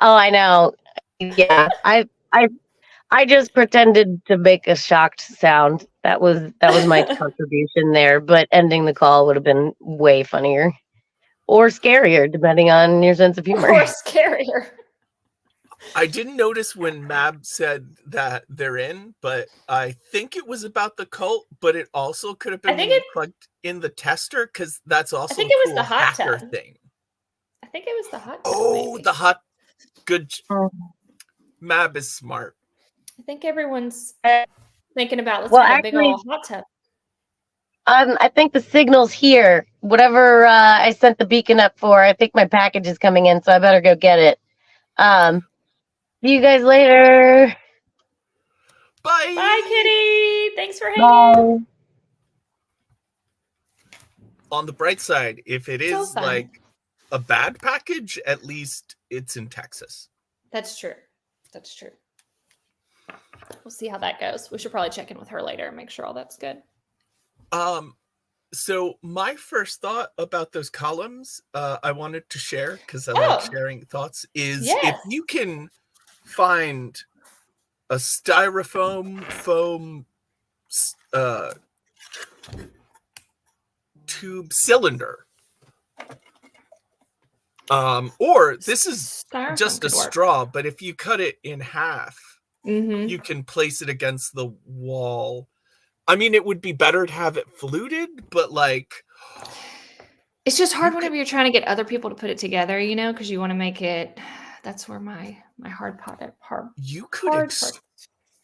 Oh, I know. Yeah, I just pretended to make a shocked sound. That was my contribution there. But ending the call would have been way funnier or scarier, depending on your sense of humor. Or scarier. I didn't notice when Mab said that they're in, but I think it was about the cult, but it also could have been when you plugged in the tester, because that's also I think it was cool the hot hacker tub thing. I think it was the hot tub. Oh, maybe. the hot good Mab is smart. I think everyone's thinking about Well, have a big old hot tub. I think the signal's here. Whatever I sent the beacon up for, I think my package is coming in, so I better go get it. See you guys later. Bye. Bye, Kitty. Thanks for hanging. Bye. On the bright side, if it is like a bad package, at least it's in Texas. That's true. That's true. We'll see how that goes. We should probably check in with her later and make sure all that's good. So my first thought about those columns, I wanted to share because I like sharing thoughts, is if you can find a styrofoam foam tube cylinder, or this is just a straw, but if you cut it in half, you can place it against the wall. I mean, it would be better to have it fluted, but like, it's just hard whenever you're trying to get other people to put it together, you know, because you want to make it. That's where my hard part. You could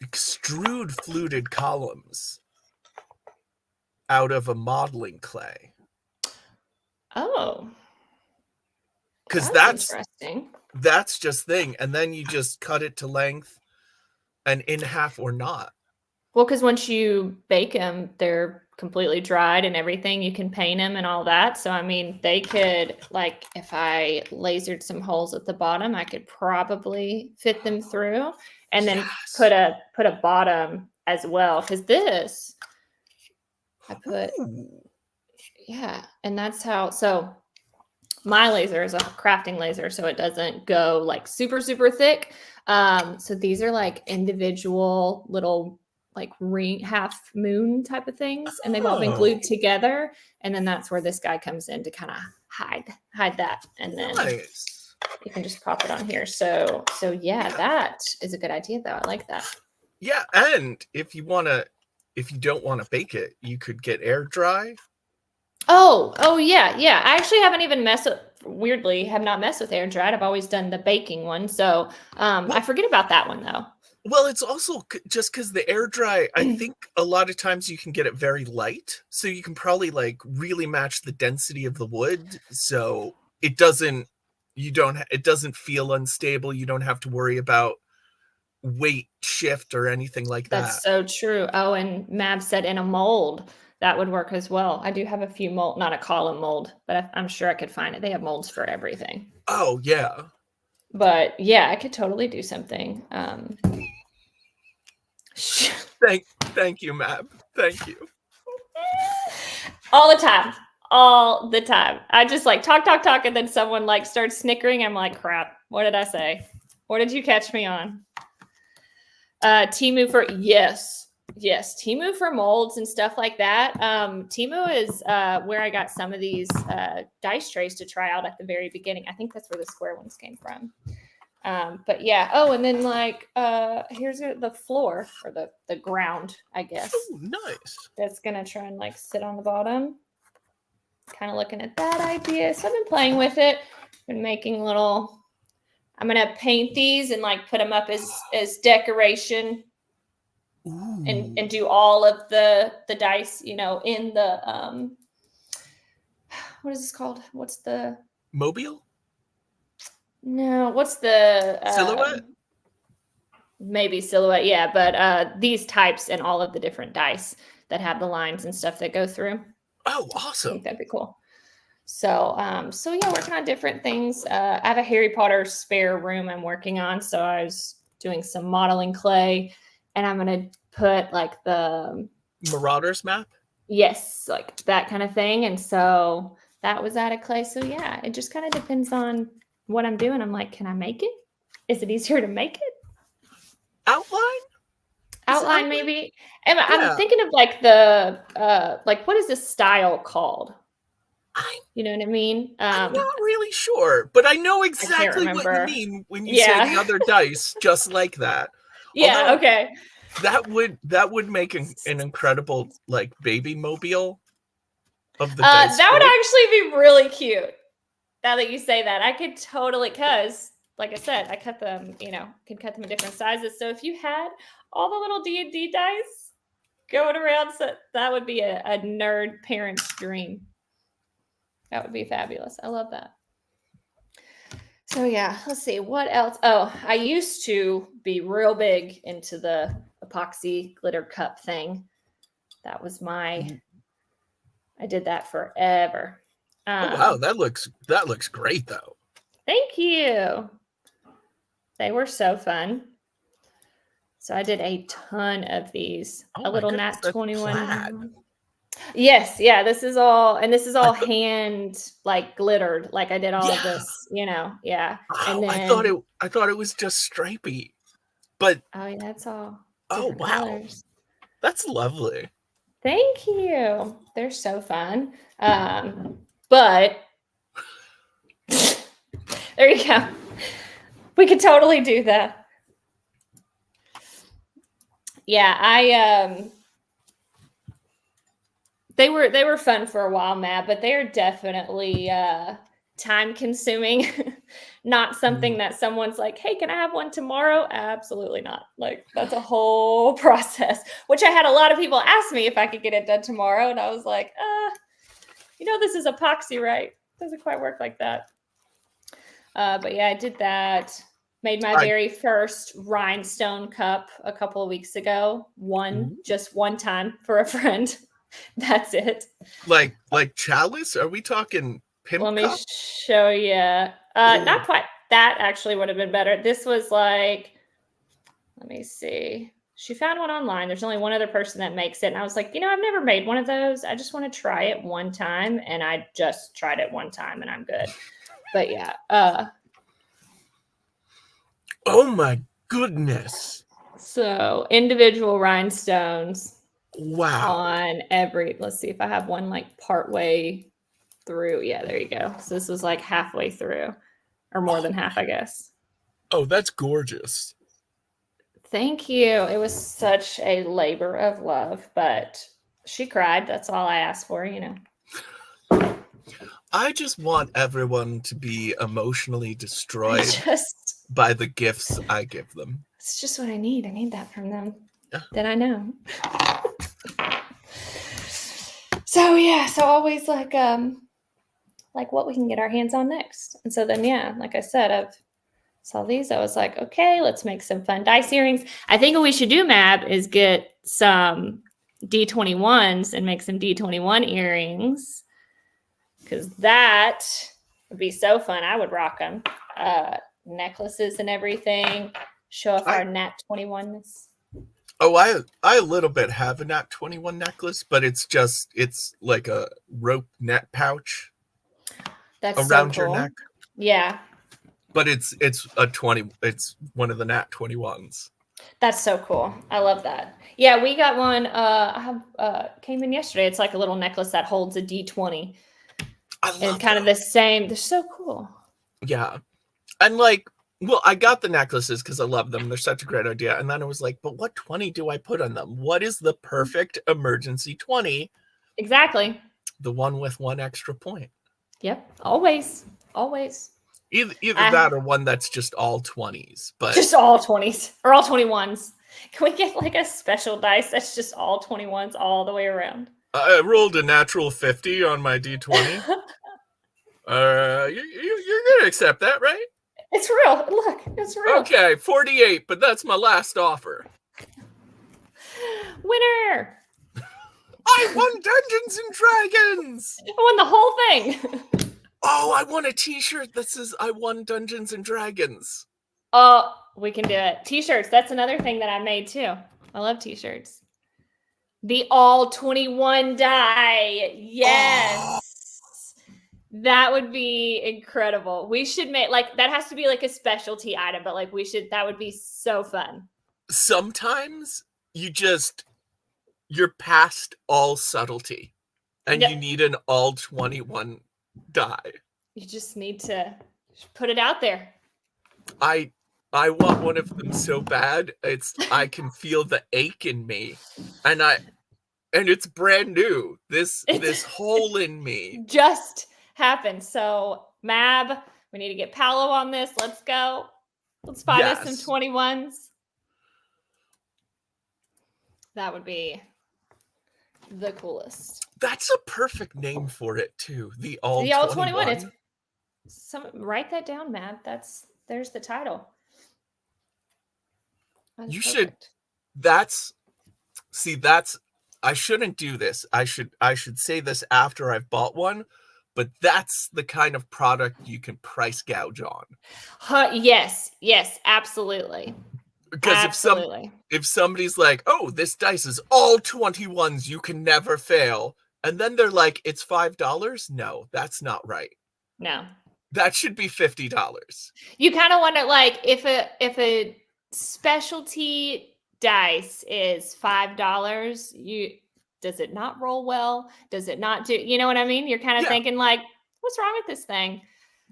extrude fluted columns out of a modeling clay. Oh, because that's interesting. That's just thing, and then you just cut it to length and in half or not. Well, because once you bake them, they're completely dried and everything. You can paint them and all that. So, I mean, they could, like, if I lasered some holes at the bottom, I could probably fit them through and then put a bottom as well. Because this, I put, and that's how, so my laser is a crafting laser, so it doesn't go like super, super thick. So these are like individual little like ring half moon type of things, and they've all been glued together, and then that's where this guy comes in to kind of hide that, and then you can just pop it on here. So yeah, that is a good idea though. I like that. Yeah, and if you don't want to bake it, you could get air dry. Oh yeah. I actually haven't even have not messed with air dried. I've always done the baking one, so I forget about that one though. Well, it's also just because the air dry, I think a lot of times you can get it very light. So you can probably like really match the density of the wood. So it doesn't feel unstable. You don't have to worry about weight shift or anything like that. That's so true. Oh, and Mab said in a mold, that would work as well. I do have a few mold, not a column mold, but I'm sure I could find it. They have molds for everything. Oh, yeah. But yeah, I could totally do something. Thank you, Mab. Thank you. All the time. all the time. I just like talk, and then someone like starts snickering. I'm like, crap, what did I say? What did you catch me on? Temu for yes, Temu for molds and stuff like that. Temu is where I got some of these dice trays to try out at the very beginning. I think that's where the square ones came from. But yeah. Oh, and then like here's the floor or the ground, I guess. Oh, nice. That's gonna try and like sit on the bottom. Kind of looking at that idea. So I've been playing with it. Been making little. I'm gonna paint these and like put them up as decoration. And do all of the dice, you know, in the what is this called? What's the Mobile? No, what's the Silhouette? Maybe silhouette, yeah, but these types and all of the different dice that have the lines and stuff that go through. Oh, I awesome. think that'd be cool. So yeah, working on different things. I have a Harry Potter spare room I'm working on, so I was doing some modeling clay, and I'm gonna put like the Marauders map? yes, like that kind of thing. And so that was out of clay. So yeah, it just kind of depends on what I'm doing. I'm like, can I make it? Is it easier to make it? Outline maybe. And I'm thinking of like the like what is this style called? You know what I mean? I'm not really sure, but I know exactly what you mean when you say the other dice, just like that. Yeah. Although, okay. That would make an incredible like baby mobile of the dice. That would actually be really cute. Now that you say that, I could totally, because like I said, I cut them, you know, can cut them in different sizes. So if you had all the little D&D dice going around, so that would be a nerd parent's dream. That would be fabulous. I love that. So yeah, let's see what else. Oh, I used to be real big into the epoxy glitter cup thing. That was I did that forever. Oh wow, that looks great though. Thank you. They were so fun. So I did a ton of these. A little Nat 21. Yes, yeah, this is all hand like glittered. Like I did all of this, you know. Yeah. Wow, and then I thought it was just stripy. But oh yeah, that's all. Oh wow. Colors. That's lovely. Thank you. They're so fun. But there you go. We could totally do that. Yeah, they were fun for a while, Matt, but they are definitely time consuming. Not something that someone's like, hey, can I have one tomorrow? Absolutely not. Like that's a whole process, which I had a lot of people ask me if I could get it done tomorrow. And I was like, you know, this is epoxy, right? Doesn't quite work like that. But yeah, I did that. Made my very first rhinestone cup a couple of weeks ago. Just one time for a friend. That's it. Like chalice? Are we talking pimp cup? Let me show you. Not quite. That actually would have been better. This was like, let me see. She found one online. There's only one other person that makes it. And I was like, you know, I've never made one of those. I just want to try it one time. And I just tried it one time and I'm good. But yeah. Oh my goodness. So individual rhinestones. Wow. On let's see if I have one like part way through. Yeah, there you go. So this was like halfway through or more than half, I guess. Oh, that's gorgeous. Thank you. It was such a labor of love, but she cried. That's all I asked for, you know. I just want everyone to be emotionally destroyed by the gifts I give them. It's just what I need. I need that from them. Yeah. That I know. So yeah, so always like what we can get our hands on next. And so then yeah, like I said, I've saw these. I was like, okay, let's make some fun dice earrings. I think what we should do, Mab, is get some D21s and make some D21 earrings. Because that would be so fun. I would rock them. Necklaces and everything. Show off our Nat 21s. Oh, I a little bit have a Nat 21 necklace, but it's like a rope net pouch That's so around your cool. neck. Yeah. But it's one of the Nat 21s. That's so cool. I love that. Yeah, we got one. I have came in yesterday. It's like a little necklace that holds a D20. I love And kind of the same. They're so cool. Yeah. And like, well, I got the necklaces because I love them. They're such a great idea. And then I was like, but what 20 do I put on them? What is the perfect emergency 20? Exactly. The one with one extra point. Yep. Always. Always. Either that or one that's just all 20s. But just all 20s or all 21s. Can we get like a special dice that's just all 21s all the way around? I rolled a natural 50 on my D20. You're gonna accept that, right? It's real. Look, it's real. Okay, 48, but that's my last offer. Winner! I won Dungeons and Dragons! I won the whole thing. Oh, I won a t-shirt that says I won Dungeons and Dragons. Oh, we can do it. T-shirts. That's another thing that I made too. I love t-shirts. The all 21 die. Yes. Oh. That would be incredible. We should make like that has to be like a specialty item, but like that would be so fun. Sometimes you're past all subtlety and you need an all 21 die. You just need to put it out there. I want one of them so bad. I can feel the ache in me. And it's brand new. This hole in me just happened. So Mab, we need to get Paolo on this. Let's go. Let's find us some 21s. That would be the coolest. That's a perfect name for it too. The all 21. Write that down, Mab. There's the title. You should. I shouldn't do this. I should say this after I've bought one, but that's the kind of product you can price gouge on. Yes, absolutely. Because if somebody's like, oh, this dice is all 21s, you can never fail. And then they're like, it's $5. No, that's not right. No. That should be $50. You kind of wonder, like, if a specialty dice is $5, does it not roll well? Does it not do? You know what I mean? You're kind of thinking, like, what's wrong with this thing?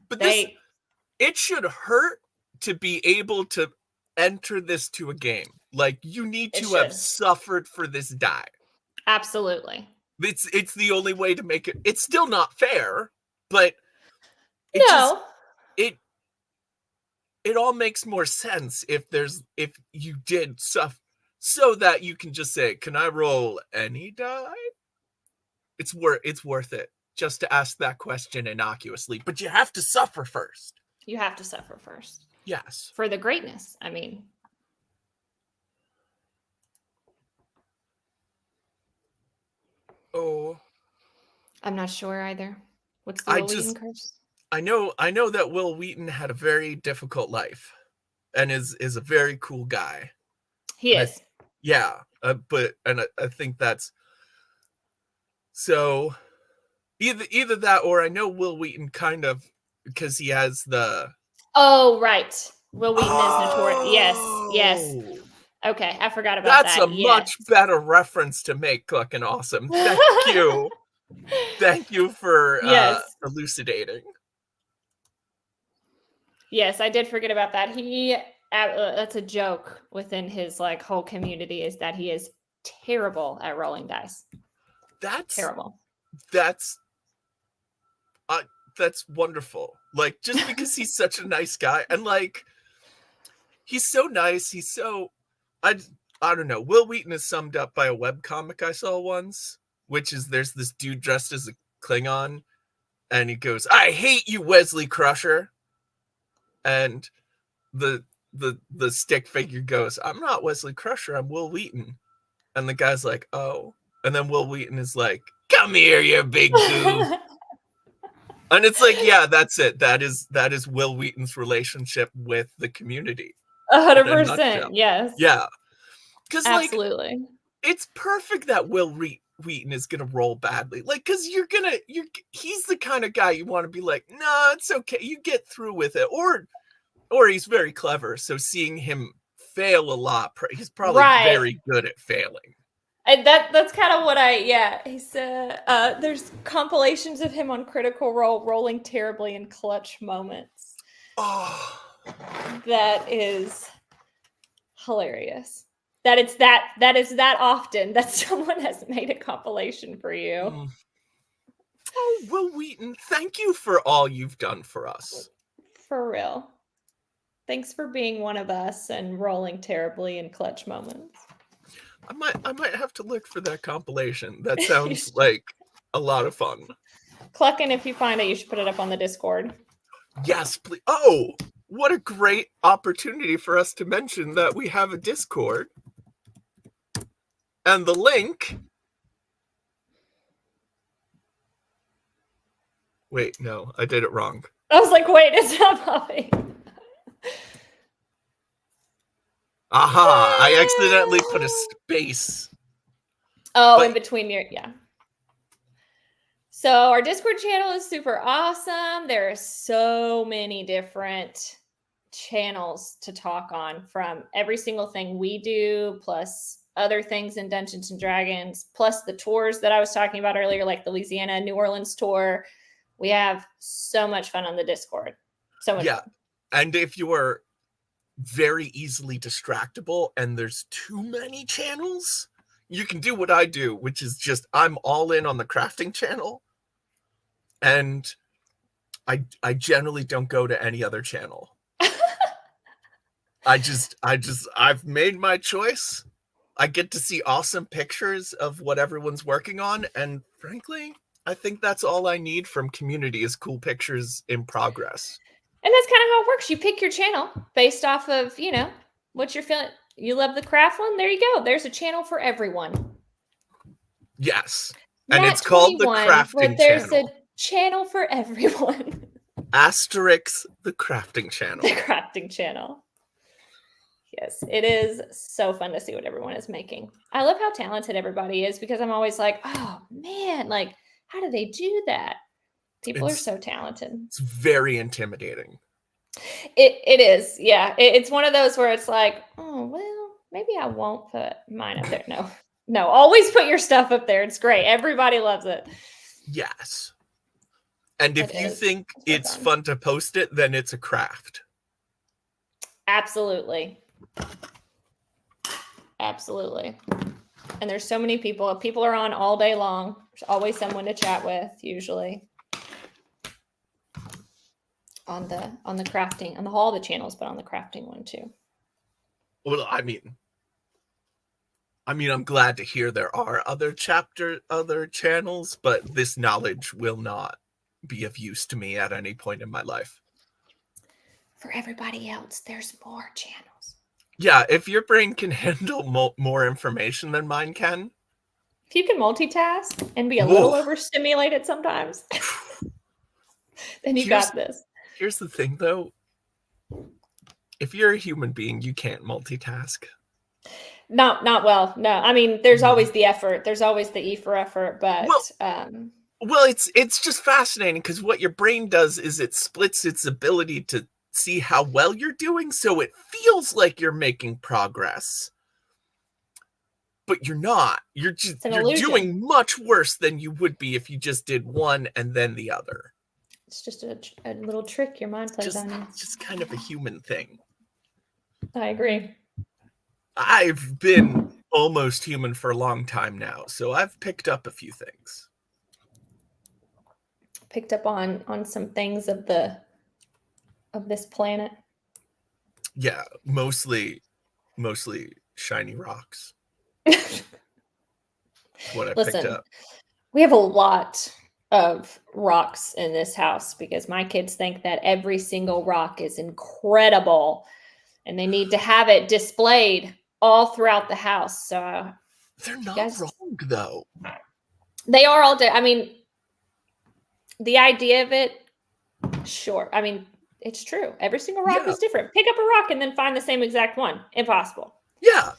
But it should hurt to be able to enter this to a game. Like, you need to have suffered for this die. Absolutely. It's the only way to make it. It's still not fair, but it all makes more sense if you did stuff so that you can just say, can I roll any die? It's worth it just to ask that question innocuously, but you have to suffer first. You have to suffer first. Yes. For the greatness. I mean. Oh. I'm not sure either. What's the Will Wheaton curse? I know that Will Wheaton had a very difficult life and is a very cool guy. He is. But I think that's so either that or I know Will Wheaton kind of because he has the Oh, right. Will Wheaton is notorious. Yes. Okay, I forgot about that. That's a much better reference to make. Fucking awesome. Thank you. Thank you for elucidating. Yes, I did forget about that. That's a joke within his like whole community is that he is terrible at rolling dice. That's terrible. That's wonderful. Like, just because he's such a nice guy and like he's so nice, he's so I don't know. Will Wheaton is summed up by a webcomic I saw once, which is there's this dude dressed as a Klingon and he goes, I hate you, Wesley Crusher. And the stick figure goes, I'm not Wesley Crusher, I'm Will Wheaton. And the guy's like, oh. And then Will Wheaton is like, come here, you big goof. And it's like, yeah, that's it. That is Will Wheaton's relationship with the community. 100%. Yes. Yeah. Because, like, Absolutely. it's perfect that Will Wheaton is gonna roll badly. Like, because he's the kind of guy you want to be like, no, it's okay, you get through with it. Or he's very clever, so seeing him fail a lot, he's probably Right. very good at failing. And that's kind of what he's there's compilations of him on Critical Role rolling terribly in clutch moments. Oh, That is hilarious. That is that often that someone has made a compilation for you. Oh, Will Wheaton, thank you for all you've done for us. For real. Thanks for being one of us and rolling terribly in clutch moments. I might have to look for that compilation. That sounds like a lot of fun. Cluckin', if you find it, you should put it up on the Discord. Yes, please. Oh, what a great opportunity for us to mention that we have a Discord. And the link... Wait, no, I did it wrong. I was like, wait, it's not popping. Aha, I accidentally put a space. Oh, in between your, yeah. So our Discord channel is super awesome. There are so many different channels to talk on, from every single thing we do, plus other things in Dungeons and Dragons, plus the tours that I was talking about earlier, like the Louisiana, New Orleans tour. We have so much fun on the Discord. So much fun. And if you are very easily distractible and there's too many channels, you can do what I do, which is just I'm all in on the crafting channel, and I generally don't go to any other channel. I've made my choice. I get to see awesome pictures of what everyone's working on, and frankly, I think that's all I need from community is cool pictures in progress. And that's kind of how it works. You pick your channel based off of, what you're feeling. You love the craft one? There you go. There's a channel for everyone. Yes. Not and it's called the crafting but there's channel. A channel for everyone. Asterix the crafting channel. The crafting channel. Yes, it is so fun to see what everyone is making. I love how talented everybody is, because I'm always like, oh man, like, how do they do that? People are so talented. It's very intimidating. It is, yeah. It's one of those where it's like, oh, well, maybe I won't put mine up there. No, always put your stuff up there. It's great. Everybody loves it. Yes. And if you think it's fun to post it, then it's a craft. Absolutely. Absolutely. And there's so many people. People are on all day long. There's always someone to chat with, usually. On the crafting, on all the channels, but on the crafting one too. Well, I mean, I'm glad to hear there are other channels, but this knowledge will not be of use to me at any point in my life. For everybody else, there's more channels. Yeah, if your brain can handle more information than mine can. If you can multitask and be a little overstimulated sometimes, then you got this. Here's the thing, though. If you're a human being, you can't multitask. Not well. No, I mean, there's always the effort. There's always the E for effort, but well, it's just fascinating, because what your brain does is it splits its ability to see how well you're doing, so it feels like you're making progress, but you're not. You're doing much worse than you would be if you just did one and then the other. It's just a little trick your mind plays on you. It's just kind of a human thing. I agree. I've been almost human for a long time now, so I've picked up a few things. Picked up on some things of this planet. Yeah, mostly shiny rocks. What I picked up. We have a lot of rocks in this house because my kids think that every single rock is incredible and they need to have it displayed all throughout the house. So they're not wrong, though. They are all I mean, the idea of it, sure. I mean, it's true. Every single rock is different. Pick up a rock and then find the same exact one. Impossible. Yeah.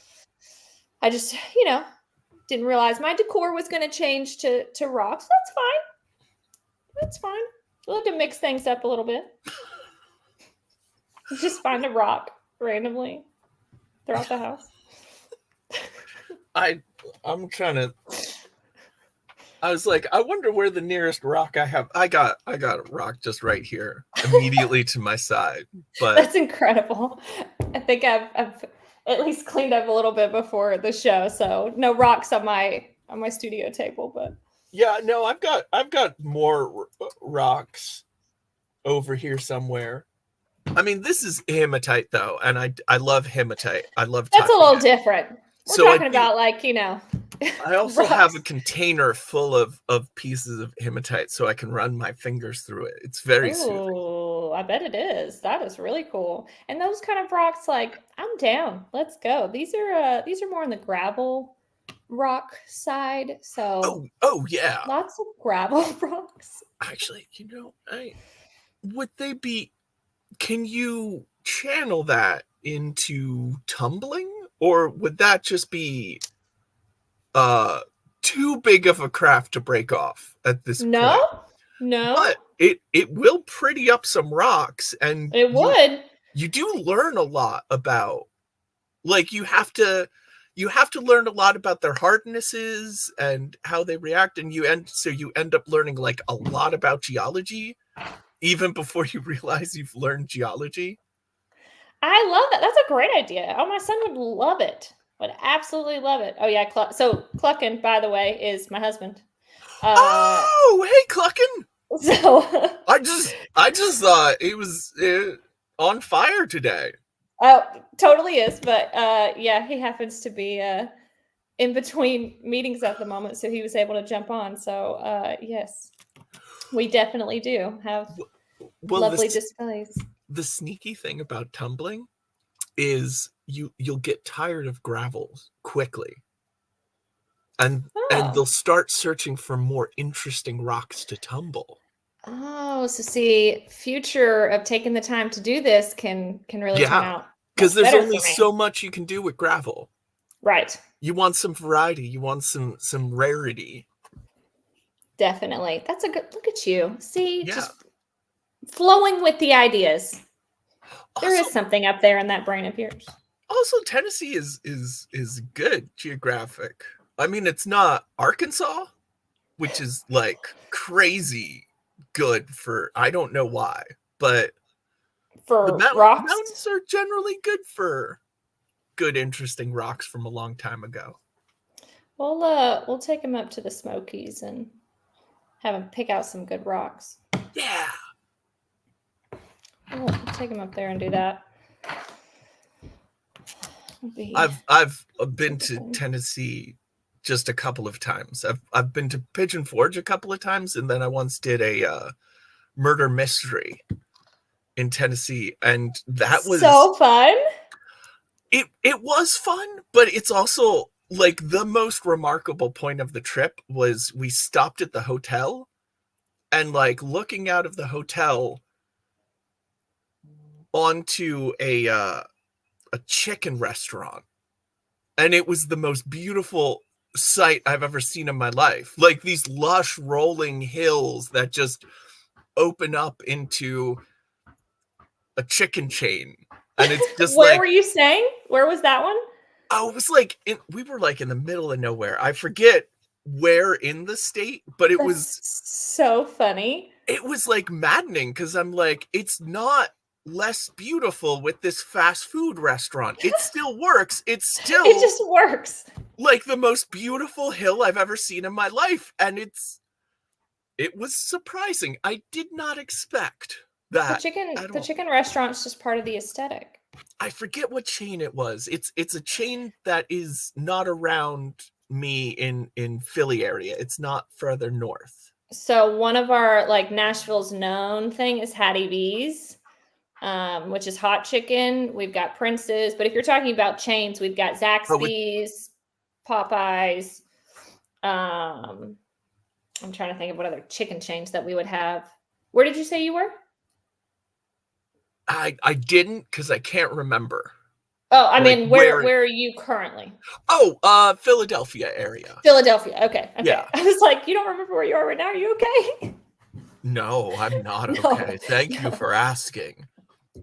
I just, didn't realize my decor was going to change to rocks. That's fine. That's fine. We'll have to mix things up a little bit. Just find a rock randomly throughout the house. I'm trying to. I was like, I wonder where the nearest rock I have. I got a rock just right here, immediately to my side. But that's incredible. I think I've at least cleaned up a little bit before the show, so no rocks on my studio table. But yeah, no, I've got more rocks over here somewhere. I mean, this is hematite though, and I love hematite. I love. That's a little different. We're talking about I also rocks. have a container full of pieces of hematite, so I can run my fingers through it. It's very soothing. Oh, I bet it is. That is really cool. And those kind of rocks, I'm down. Let's go. These are more on the gravel rock side. So oh yeah. Lots of gravel rocks. Actually, would they be? Can you channel that into tumbling, or would that just be too big of a craft to break off at this point? No. But it will pretty up some rocks, and it would. You do learn a lot about, like, you have to learn a lot about their hardnesses and how they react, and you end up learning like a lot about geology even before you realize you've learned geology. I love that. That's a great idea. Oh, my son would love it. Would absolutely love it. Oh yeah, so Cluckin, by the way, is my husband. Oh, hey, Cluckin. So I just thought he was on fire today. Oh, totally is, but yeah, he happens to be in between meetings at the moment, so he was able to jump on. So yes, we definitely do have lovely displays. The sneaky thing about tumbling is you'll get tired of gravel quickly, and they'll start searching for more interesting rocks to tumble. Oh, so see, future of taking the time to do this can really come out, because there's only so much you can do with gravel. Right. You want some variety. You want some rarity. Definitely. That's a good look at you. See, just flowing with the ideas. There is something up there in that brain of yours. Also, Tennessee is good geographic. I mean, it's not Arkansas, which is like crazy good for, I don't know why, but for the rocks. Mountains are generally good for good, interesting rocks from a long time ago. We'll take him up to the Smokies and have him pick out some good rocks. Yeah. We'll take him up there and do that. I've been to Tennessee just a couple of times. I've been to Pigeon Forge a couple of times, and then I once did a murder mystery in Tennessee, and that was so fun. It was fun, but it's also like the most remarkable point of the trip was we stopped at the hotel, and like looking out of the hotel onto a chicken restaurant, and it was the most beautiful sight I've ever seen in my life. Like these lush rolling hills that just open up into a chicken chain, and it's just Where were you staying? Where was that one? Oh, it was like we were like in the middle of nowhere. I forget where in the state, but it was so funny. It was like maddening because I'm like, it's not less beautiful with this fast food restaurant. It still works. It just works. Like the most beautiful hill I've ever seen in my life, and it was surprising. I did not expect that. The chicken restaurant's just part of the aesthetic. I forget what chain it was. It's a chain that is not around me in Philly area. It's not further north. So one of our like Nashville's known thing is Hattie B's, which is hot chicken. We've got Prince's, but if you're talking about chains, we've got Zaxby's, Popeyes. I'm trying to think of what other chicken chains that we would have. Where did you say you were? I didn't, because I can't remember. Oh, I Like, mean, where are you currently? Oh, Philadelphia area. Philadelphia. Okay. Yeah. I was like, you don't remember where you are right now? Are you okay? No, I'm not No, okay. Thank you no. for asking.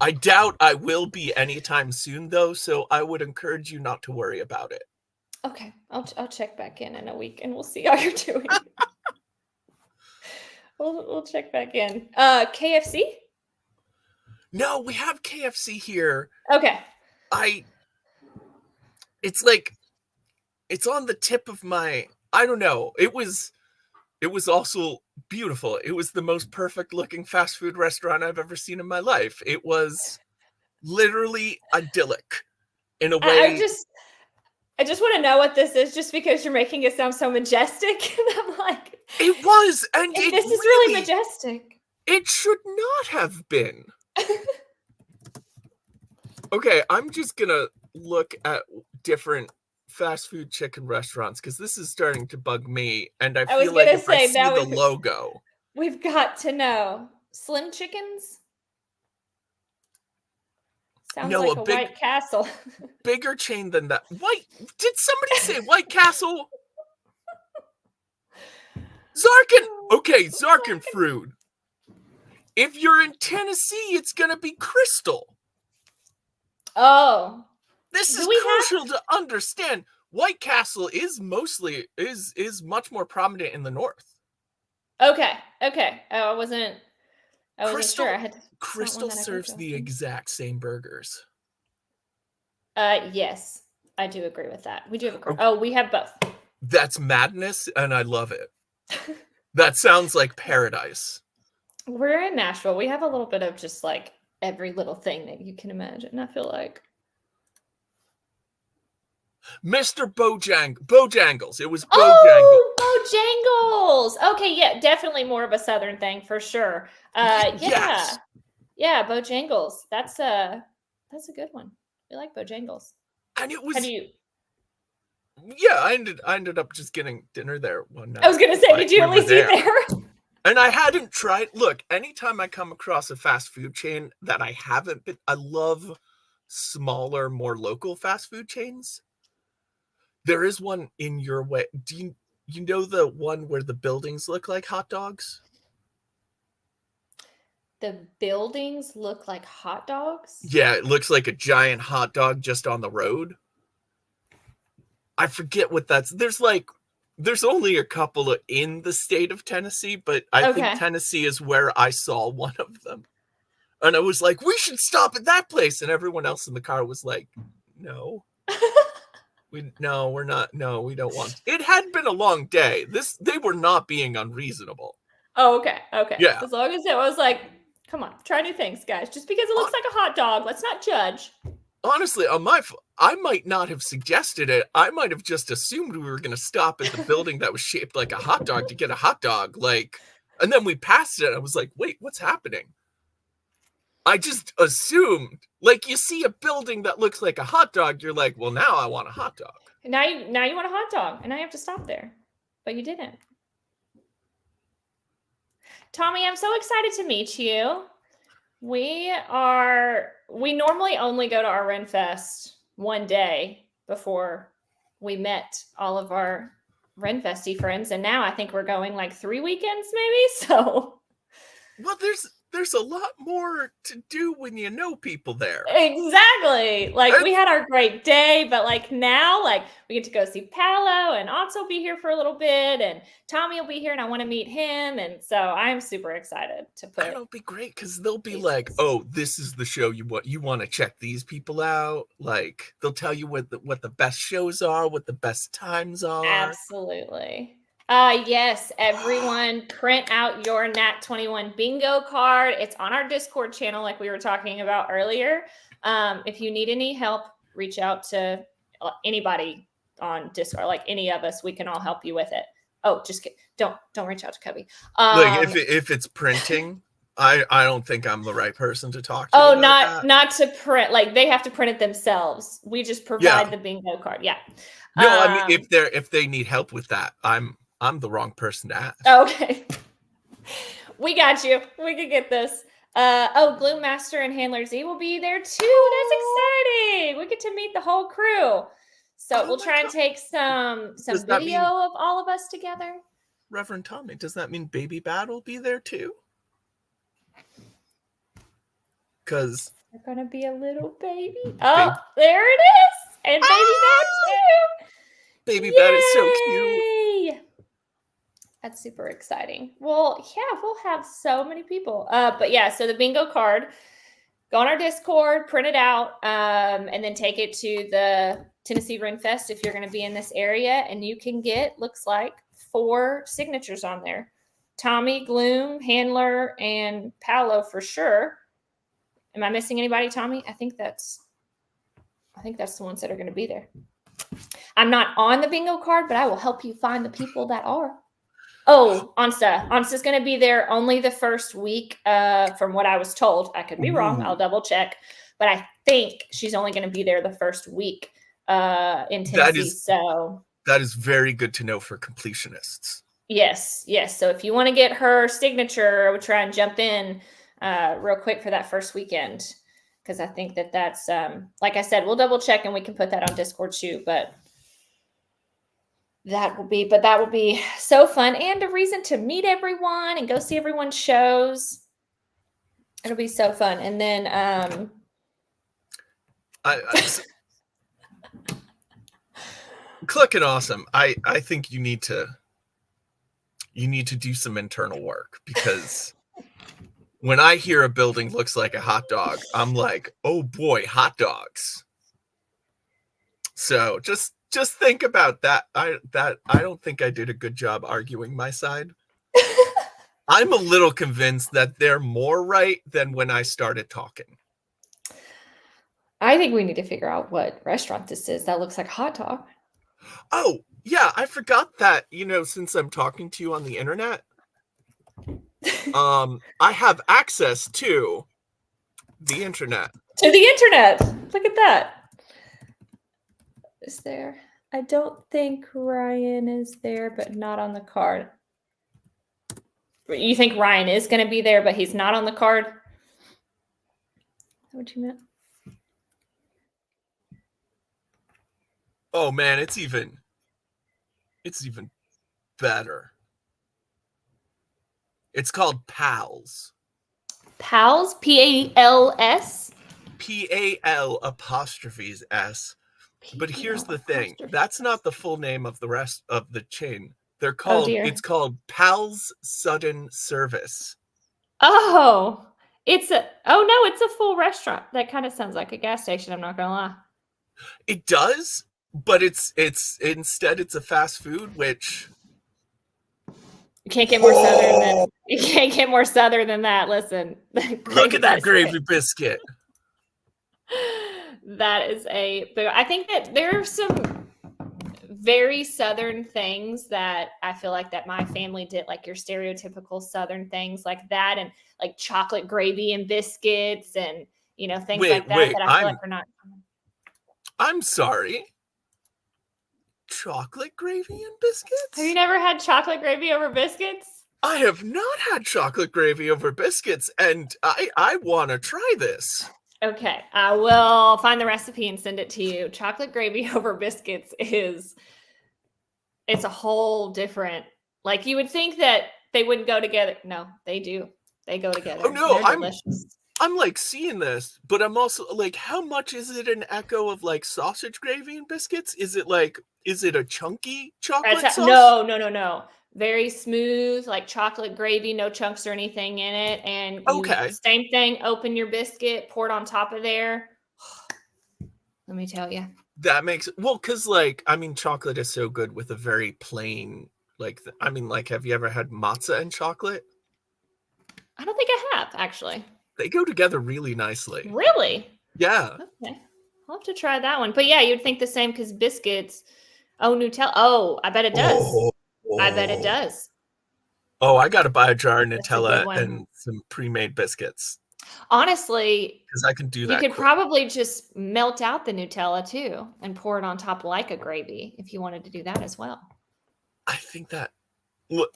I doubt I will be anytime soon, though, so I would encourage you not to worry about it. Okay, I'll check back in a week and we'll see how you're doing. We'll check back in. KFC? No, we have KFC here. Okay. It's like, it's on the tip of my, I don't know. It was also beautiful. It was the most perfect looking fast food restaurant I've ever seen in my life. It was literally idyllic in a way. I just want to know what this is, just because you're making it sound so majestic. And I'm like, It was, and this is really majestic. It should not have been. Okay, I'm just gonna look at different fast food chicken restaurants because this is starting to bug me, and I was feel like gonna if I say, see now the logo, we've got to know. Slim Chickens? Sounds No, like a a big- White Castle. bigger chain than that. Did somebody say White Castle? Zarkin. Okay, Zarkin fruit. If you're in Tennessee, it's gonna be Crystal. Oh. This is Do we crucial to understand. White Castle is much more prominent in the north. Okay. I wasn't Crystal, sure. It's not Crystal one that I serves think of. the exact same burgers. Yes, I do agree with that. We do have we have both. That's madness, and I love it. That sounds like paradise. We're in Nashville. We have a little bit of just like every little thing that you can imagine, I feel like. Mr. Bojangles. It was Bojangles. Oh, Bojangles. Okay, yeah, definitely more of a Southern thing for sure. Yes. Yeah, Bojangles. That's a good one. We like Bojangles. And it was. Have you? Yeah, I ended up just getting dinner there one night. I was gonna say, did you at least eat there? And I hadn't tried. Look, anytime I come across a fast food chain that I haven't been, I love smaller, more local fast food chains. There is one in your way. Do you know the one where the buildings look like hot dogs? The buildings look like hot dogs? Yeah, it looks like a giant hot dog just on the road. I forget what that's. There's only a couple in the state of Tennessee, but I think Tennessee is where I saw one of them. And I was like, we should stop at that place. And everyone else in the car was like, no. We're not. No, we don't want. It had been a long day. They were not being unreasonable. Oh, okay. Yeah. As long as it was like, come on, try new things, guys. Just because it looks like a hot dog, let's not judge. Honestly, I might not have suggested it. I might have just assumed we were going to stop at the building that was shaped like a hot dog to get a hot dog. And then we passed it. I was like, wait, what's happening? I just assumed, you see a building that looks like a hot dog, you're like, well, now I want a hot dog. Now you want a hot dog, and now you have to stop there. But you didn't. Tommy, I'm so excited to meet you. We normally only go to our Renfest one day before we met all of our Renfesty friends, and now I think we're going 3 weekends maybe. So, well, there's a lot more to do when you know people there. Exactly. We had our great day, but now we get to go see Paolo, and Ox will be here for a little bit, and Tommy will be here, and I want to meet him. And so I'm super excited to put. That'll be great because they'll be like, oh, this is the show you want to check these people out. They'll tell you what the best shows are, what the best times are. Absolutely. Yes, everyone, print out your Nat 21 bingo card. It's on our Discord channel, like we were talking about earlier. If you need any help, reach out to anybody on Discord, any of us. We can all help you with it. Oh, just don't reach out to Cubby. If it's printing, I don't think I'm the right person to talk to. Oh, not to print. They have to print it themselves. We just provide the bingo card. Yeah. No, I mean if they need help with that, I'm the wrong person to ask. Okay. We got you. We could get this. Gloom Master and Handler Z will be there too. That's exciting. We get to meet the whole crew. So we'll try and take some video of all of us together. Reverend Tommy, does that mean Baby Bat will be there too? Because they're gonna be a little baby. Oh, there it is, and Baby Bat too. Baby Bat is so cute. That's super exciting. Well, yeah, we'll have so many people. But yeah, so the bingo card, go on our Discord, print it out, and then take it to the Tennessee Ring Fest if you're going to be in this area, and you can get, looks like, 4 signatures on there. Tommy, Gloom, Handler, and Paolo for sure. Am I missing anybody, Tommy? I think that's the ones that are going to be there. I'm not on the bingo card, but I will help you find the people that are. Oh, Ansa. Ansa's going to be there only the first week, from what I was told. I could be wrong. I'll double check. But I think she's only going to be there the first week in Tennessee. That is very good to know for completionists. Yes. So if you want to get her signature, I would try and jump in real quick for that first weekend. Because I think that's, like I said, we'll double check and we can put that on Discord too. But that will be so fun and a reason to meet everyone and go see everyone's shows. It'll be so fun. And then Click and Awesome. I think you need to do some internal work, because when I hear a building looks like a hot dog, I'm like, oh boy, hot dogs. So just think about that. I don't think I did a good job arguing my side. I'm a little convinced that they're more right than when I started talking. I think we need to figure out what restaurant this is that looks like a hot dog. Oh, yeah, I forgot that, since I'm talking to you on the internet, I have access to the internet. To the internet. Look at that. Is there? I don't think Ryan is there, but not on the card. You think Ryan is going to be there, but he's not on the card? Is that what you meant? Oh man, it's even better. It's called Pals. Pals? P-A-L-S? P-A-L''S. But here's the thing. That's not the full name of the rest of the chain. They're called, it's called Pals Sudden Service. Oh, it's a full restaurant. That kind of sounds like a gas station, I'm not gonna lie. It does, but it's instead it's a fast food, which you can't get more southern than that. Listen. Look at that gravy biscuit. That is I think that there are some very southern things that I feel like that my family did, like your stereotypical southern things like that, and like chocolate gravy and biscuits and things like that that I feel like are not. I'm sorry. Chocolate gravy and biscuits? Have you never had chocolate gravy over biscuits? I have not had chocolate gravy over biscuits, and I want to try this. Okay, I will find the recipe and send it to you. Chocolate gravy over biscuits it's a whole different, like you would think that they wouldn't go together. No, they do. They go together. Oh no, I'm like seeing this, but I'm also like, how much is it an echo of like sausage gravy and biscuits? Is it a chunky chocolate sauce? No. Very smooth, like chocolate gravy, no chunks or anything in it. And same thing, open your biscuit, pour it on top of there. Let me tell you. That makes because chocolate is so good with a very plain, have you ever had matzah and chocolate? I don't think I have, actually. They go together really nicely. Really? Yeah. Okay. I'll have to try that one. But yeah, you'd think the same because biscuits. Oh, Nutella. Oh, I bet it does. I bet it does. Oh, I got to buy a jar of Nutella and some pre-made biscuits. Honestly, because I can do that. You could probably just melt out the Nutella too and pour it on top like a gravy if you wanted to do that as well. I think that. Look,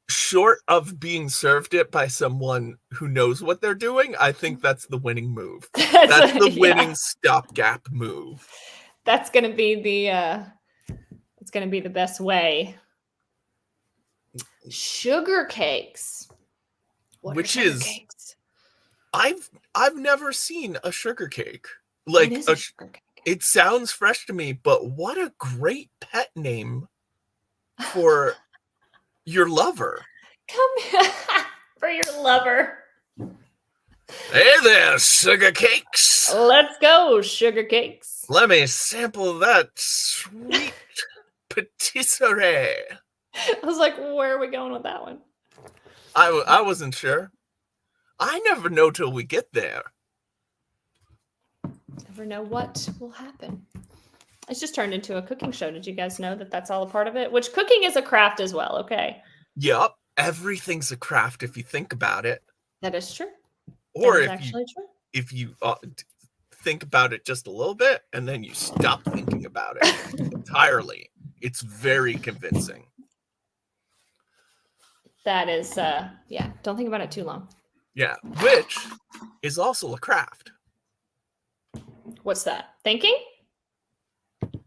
short of being served it by someone who knows what they're doing, I think that's the winning move. That's the winning stopgap move. That's gonna be the it's gonna be the best way. Sugar cakes. What Which are sugar is cakes? I've never seen a sugar cake. What Like is a sugar cake? it sounds fresh to me, but what a great pet name for your lover. Come for your lover. Hey there, sugar cakes. Let's go, sugar cakes. Let me sample that sweet patisserie. I was like, where are we going with that one? I wasn't sure. I never know till we get there. Never know what will happen. It's just turned into a cooking show. Did you guys know that that's all a part of it? Which cooking is a craft as well, okay? Yup, everything's a craft if you think about it. That is true. Or that is if actually true. if you think about it just a little bit and then you stop thinking about it entirely, it's very convincing. That is, yeah, don't think about it too long. Yeah, which is also a craft. What's that? Thinking?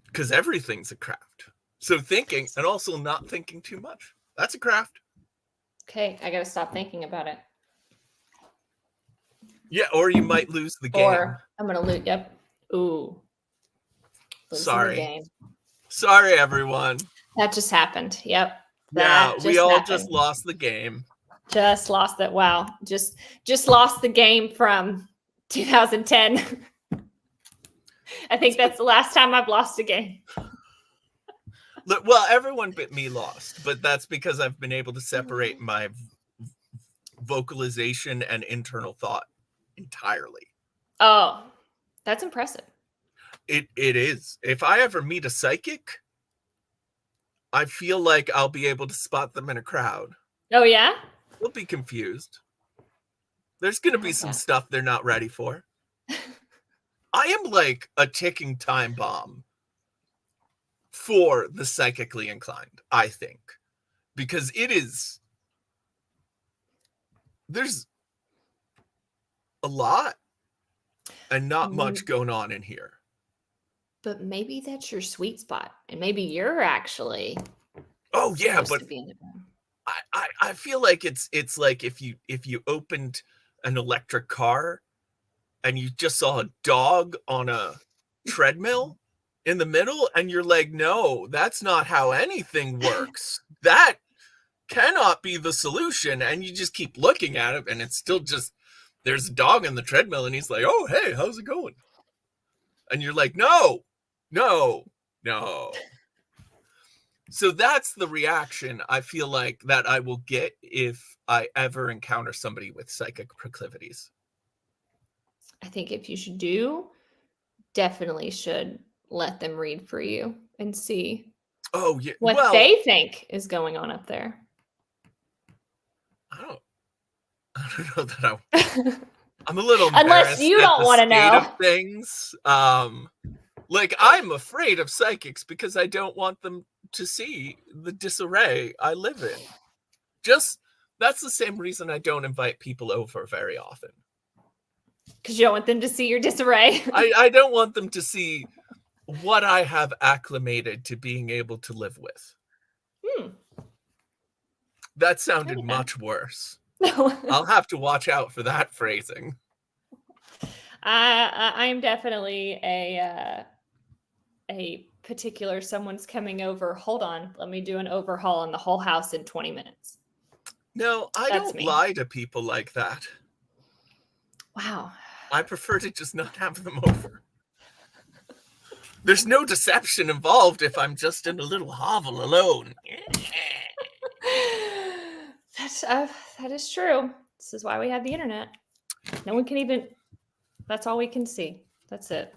Because everything's a craft. So thinking and also not thinking too much. That's a craft. Okay, I gotta stop thinking about it. Yeah, or you might lose the game. Or I'm gonna lose. Yep. Ooh. Losing the Sorry. game. Sorry, everyone. That just happened. Yep. Yeah, That we all happened. just lost the game. Just lost that. Wow. Just lost the game from 2010. I think that's the last time I've lost a game. Well, everyone but me lost, but that's because I've been able to separate my vocalization and internal thought entirely. Oh, that's impressive. It is. If I ever meet a psychic, I feel like I'll be able to spot them in a crowd. Oh, yeah? They'll be confused. There's going to be some stuff they're not ready for. I am like a ticking time bomb for the psychically inclined, I think. Because there's a lot and not much going on in here. But maybe that's your sweet spot. And maybe you're actually Oh yeah, supposed but to be in the room. I feel like it's like if you opened an electric car and you just saw a dog on a treadmill in the middle and you're like, no, that's not how anything works. That cannot be the solution. And you just keep looking at it and it's still just, there's a dog on the treadmill and he's like, oh, hey, how's it going? And you're like, no. So that's the reaction I feel like that I will get if I ever encounter somebody with psychic proclivities. I think if you should do, definitely should let them read for you and see what they think is going on up there. I don't know that I'm a little unless you don't want to know of things. Like I'm afraid of psychics because I don't want them to see the disarray I live in. That's the same reason I don't invite people over very often. Because you don't want them to see your disarray. I don't want them to see what I have acclimated to being able to live with. That sounded much worse. I'll have to watch out for that phrasing. I am definitely a particular someone's coming over. Hold on, let me do an overhaul on the whole house in 20 minutes. No, I don't lie to people like that. Wow. I prefer to just not have them over. There's no deception involved if I'm just in a little hovel alone. That is true. This is why we have the internet. No one can even. That's all we can see. That's it.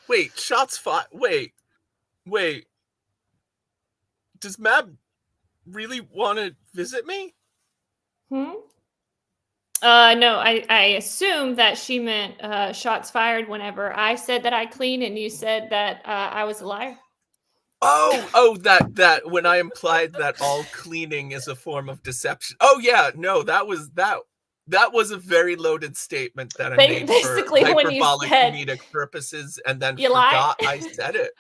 Wait, shots fired. Wait. Does Mab really want to visit me? No, I assume that she meant shots fired whenever I said that I clean and you said that I was a liar. That when I implied that all cleaning is a form of deception. Oh yeah, no, that was a very loaded statement that I made for Basically, when you hyperbolic said comedic purposes, and then you lied. forgot I said it.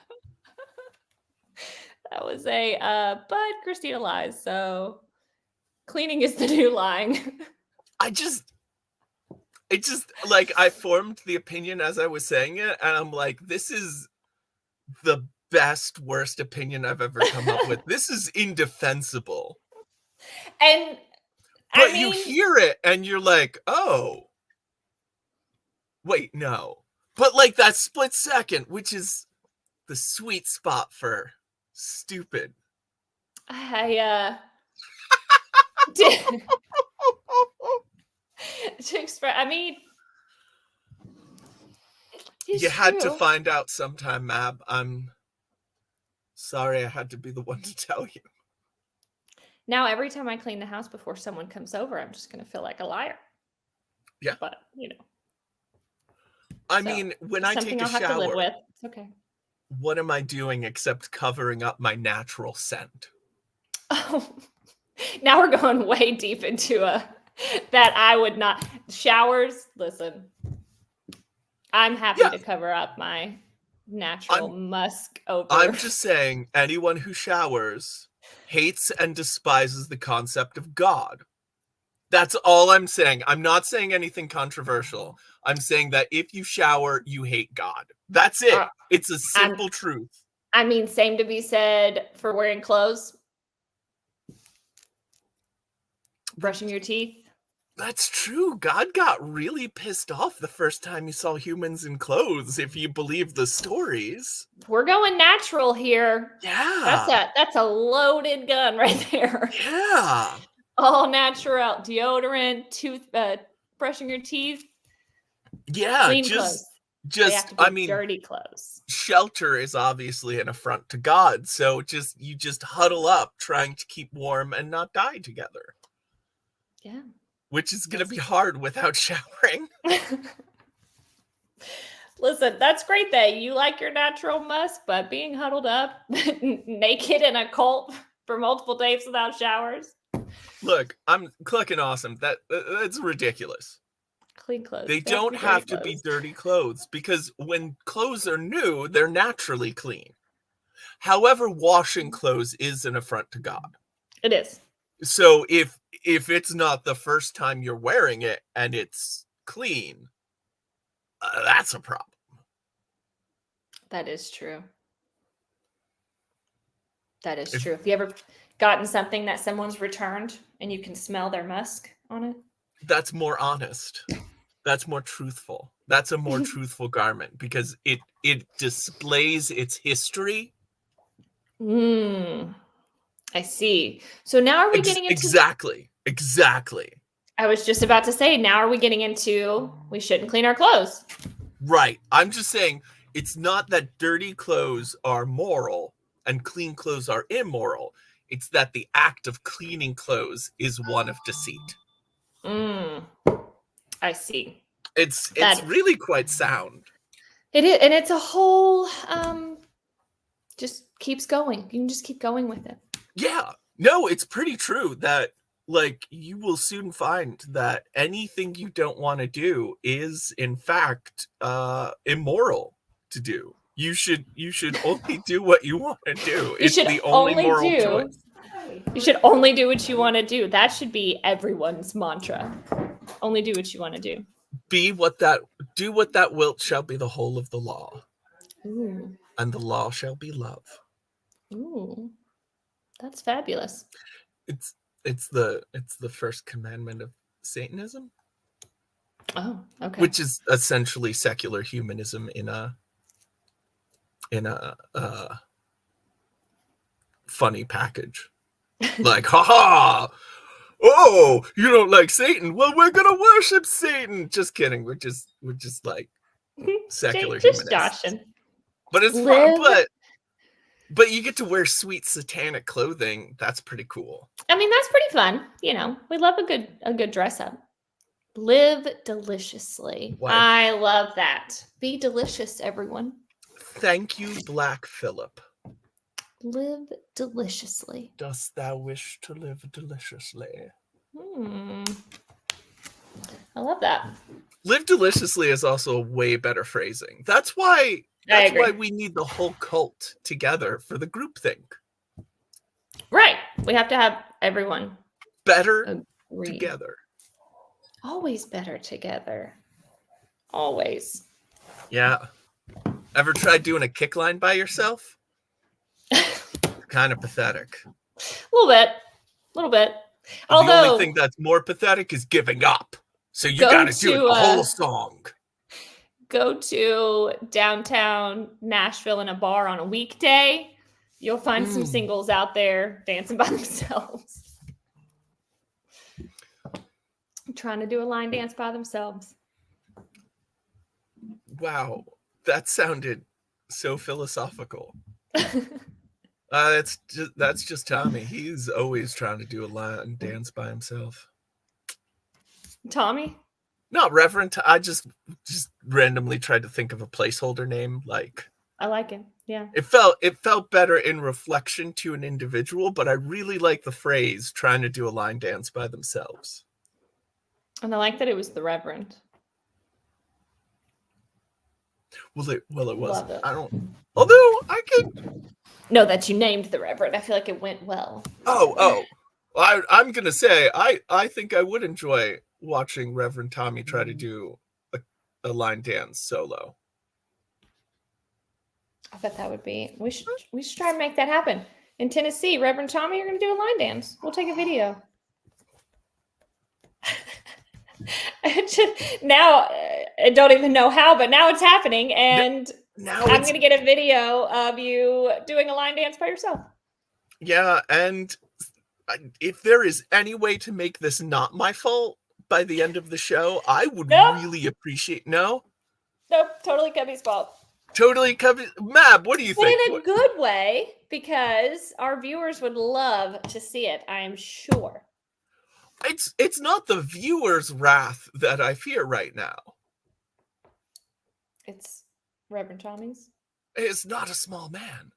That was but Christina lies, so cleaning is the new lying. It just like I formed the opinion as I was saying it, and I'm like, this is the best worst opinion I've ever come up with. This is indefensible. And But you hear it and you're like, oh, wait, no. But like that split second, which is the sweet spot for stupid. I to express, I mean, you had to find out sometime, Mab. I'm sorry I had to be the one to tell you. Now, every time I clean the house before someone comes over, I'm just going to feel like a liar. Yeah. But, you know. I mean, when I take a I'll have to live shower, with. It's okay. what am I doing except covering up my natural scent? Oh, now we're going way deep into that I would not. Showers, listen. I'm happy to cover up my natural musk over. I'm just saying, anyone who showers hates and despises the concept of God. That's all I'm saying. I'm not saying anything controversial. I'm saying that if you shower, you hate God. That's it. It's a simple truth. I mean, same to be said for wearing clothes. Brushing your teeth. That's true. God got really pissed off the first time he saw humans in clothes, if you believe the stories. We're going natural here. Yeah. That's a loaded gun right there. Yeah. All natural. Deodorant, brushing your teeth. Yeah, clean clothes. They have to be I mean, dirty clothes. Shelter is obviously an affront to God, so you just huddle up trying to keep warm and not die together. Yeah. Which is going to be hard without showering. Listen, that's great that you like your natural musk, but being huddled up naked in a cult for multiple days without showers. Look, I'm clucking awesome. That's ridiculous. Clean clothes. They don't have to be dirty clothes, because when clothes are new, they're naturally clean. However, washing clothes is an affront to God. It is. So if it's not the first time you're wearing it and it's clean, that's a problem. That is true. That is true. Have you ever gotten something that someone's returned and you can smell their musk on it? That's more honest. That's more truthful. That's a more truthful garment, because it displays its history. I see. So now are we getting into... Exactly. I was just about to say, now are we getting into we shouldn't clean our clothes? Right. I'm just saying, it's not that dirty clothes are moral and clean clothes are immoral. It's that the act of cleaning clothes is one of deceit. I see. It's really quite sound. It is, and it's a whole just keeps going. You can just keep going with it. Yeah. No, it's pretty true that, like, you will soon find that anything you don't want to do is in fact immoral to do. You should only do what you want to do. It's the only moral choice. You should only do what you want to do. That should be everyone's mantra. Only do what you want to do. Do what that wilt shall be the whole of the law. Ooh. And the law shall be love. Ooh. That's fabulous. It's the first commandment of Satanism. Oh, okay. Which is essentially secular humanism in a funny package. Like, haha! Oh, you don't like Satan? Well, we're gonna worship Satan. Just kidding. We're just like secular just humanists. joshing. But it's fun. But you get to wear sweet satanic clothing. That's pretty cool. I mean, that's pretty fun. You know, we love a good dress up. Live deliciously. What? I love that. Be delicious, everyone. Thank you, Black Phillip. Live deliciously. Dost thou wish to live deliciously? I love that. Live deliciously is also a way better phrasing. That's why we need the whole cult together for the groupthink. Right. We have to have everyone Better agree. together. Always better together. Always. Yeah. Ever tried doing a kick line by yourself? Kind of pathetic. A little bit. Although, the only thing that's more pathetic is giving up. So you got to do the whole song. Go to downtown Nashville in a bar on a weekday. You'll find some singles out there dancing by themselves. Trying to do a line dance by themselves. Wow. That sounded so philosophical. That's just Tommy. He's always trying to do a line dance by himself. Tommy? Not Reverend. I just randomly tried to think of a placeholder name. Like, I like it. Yeah. It felt better in reflection to an individual, but I really like the phrase trying to do a line dance by themselves. And I like that it was the Reverend. Well, it was. Love it. Although I could. No, that you named the Reverend. I feel like it went well. I'm gonna say I think I would enjoy watching Reverend Tommy try to do a line dance solo. I bet that would be. We should try and make that happen in Tennessee. Reverend Tommy, you're gonna do a line dance. We'll take a video. Now I don't even know how, but now it's happening, and now I'm gonna get a video of you doing a line dance by yourself. Yeah, and if there is any way to make this not my fault by the end of the show, I would really appreciate. Nope, totally Cubby's fault. Totally Cubby. Mab, what do you think? But in a good way, because our viewers would love to see it, I am sure. It's not the viewers' wrath that I fear right now. It's Reverend Tommy's. It's not a small man.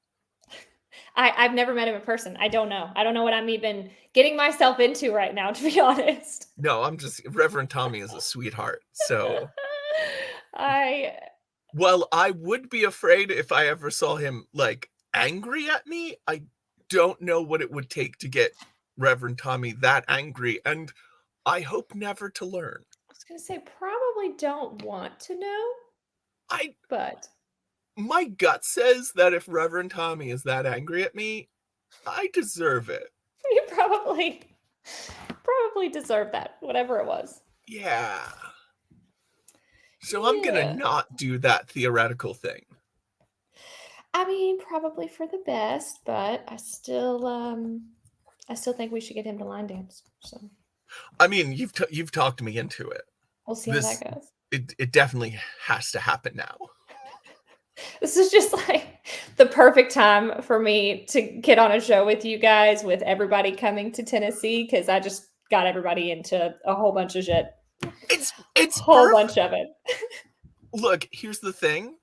I've never met him in person. I don't know. I don't know what I'm even getting myself into right now, to be honest. No, Reverend Tommy is a sweetheart. So Well, I would be afraid if I ever saw him like angry at me. I don't know what it would take to get Reverend Tommy that angry, and I hope never to learn. I was gonna say probably don't want to know. But my gut says that if Reverend Tommy is that angry at me, I deserve it. You probably deserve that, whatever it was. Yeah. So I'm gonna not do that theoretical thing. I mean, probably for the best, but I still think we should get him to line dance. So, I mean, you've talked me into it. We'll see how that goes. It definitely has to happen now. This is just like the perfect time for me to get on a show with you guys, with everybody coming to Tennessee, because I just got everybody into a whole bunch of shit. It's a whole bunch of it. Look, here's the thing.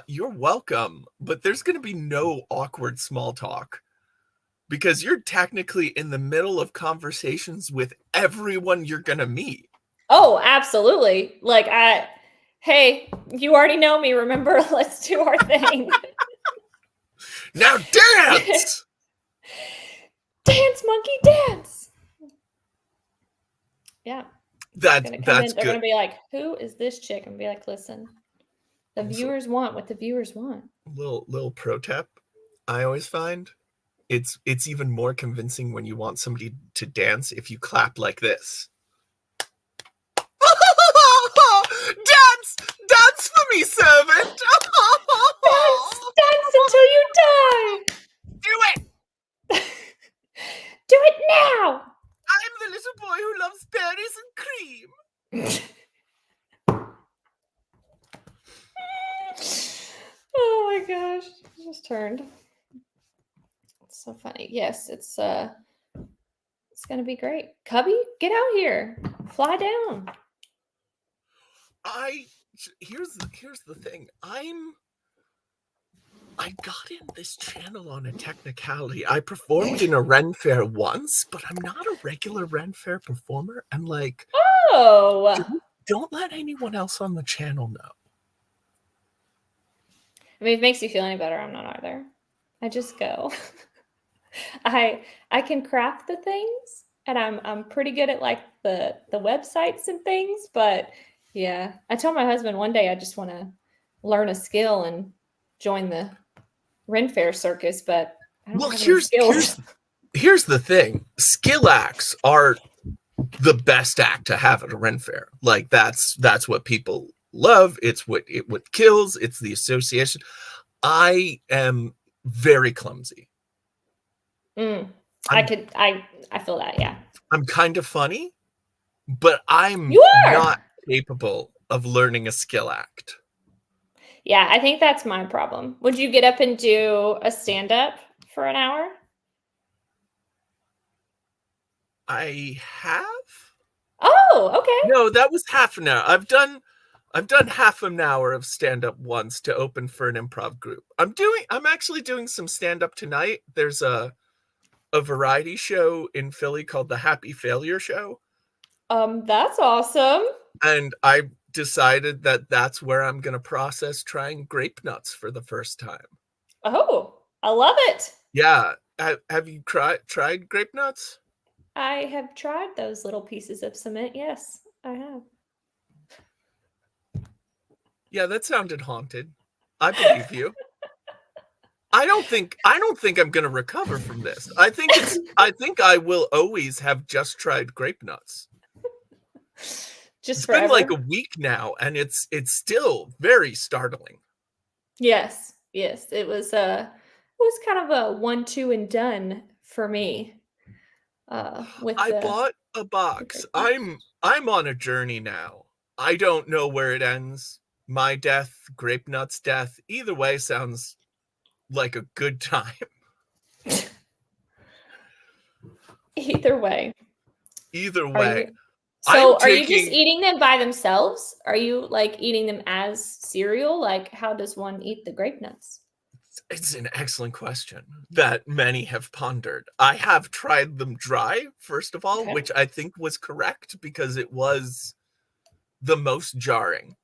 You're welcome, but there's going to be no awkward small talk because you're technically in the middle of conversations with everyone you're going to meet. Oh, absolutely. Like, hey, you already know me, remember? Let's do our thing. Now dance! Dance, monkey, dance! Yeah. That's good. They're going to be like, who is this chick? And be like, listen, the viewers want what the viewers want. Little pro tip I always find, it's even more convincing when you want somebody to dance if you clap like this. Dance for me, servant. Dance until you die. Do it. Do it now. I'm the little boy who loves berries and cream. Oh my gosh, it just turned. It's so funny. Yes, it's gonna be great. Cubby, get out here. Fly down. Here's the thing. I got in this channel on a technicality. I performed in a Ren Fair once, but I'm not a regular Ren Fair performer. And like, Oh, don't let anyone else on the channel know. I mean, if it makes you feel any better, I'm not either. I just go. I can craft the things, and I'm pretty good at like the websites and things. But yeah, I told my husband one day I just want to learn a skill and join the Ren Fair circus, but I don't have any skills. Here's the thing: skill acts are the best act to have at a Ren Fair. Like that's what people love. It's what kills. It's the association. I am very clumsy. I feel that, yeah. I'm kind of funny, but I'm not capable of learning a skill act. Yeah, I think that's my problem. Would you get up and do a stand-up for an hour? I have. Oh, okay. No, that was half an hour. I've done half an hour of stand-up once to open for an improv group. I'm actually doing some stand-up tonight. There's a variety show in Philly called the Happy Failure Show. That's awesome. And I decided that that's where I'm going to process trying grape nuts for the first time. Oh, I love it. Yeah. Have you tried grape nuts? I have tried those little pieces of cement. Yes, I have. Yeah, that sounded haunted. I believe you. I don't think I'm going to recover from this. I think I will always have just tried grape nuts. It's been like a week now, and it's still very startling. Yes. It was kind of a 1, 2 and done for me. I bought a box. I'm on a journey now. I don't know where it ends. My death, grape nuts death. Either way sounds like a good time. Either way. So are you just eating them by themselves? Are you like eating them as cereal? Like, how does one eat the grape nuts? It's an excellent question that many have pondered. I have tried them dry, first of all, which I think was correct because it was the most jarring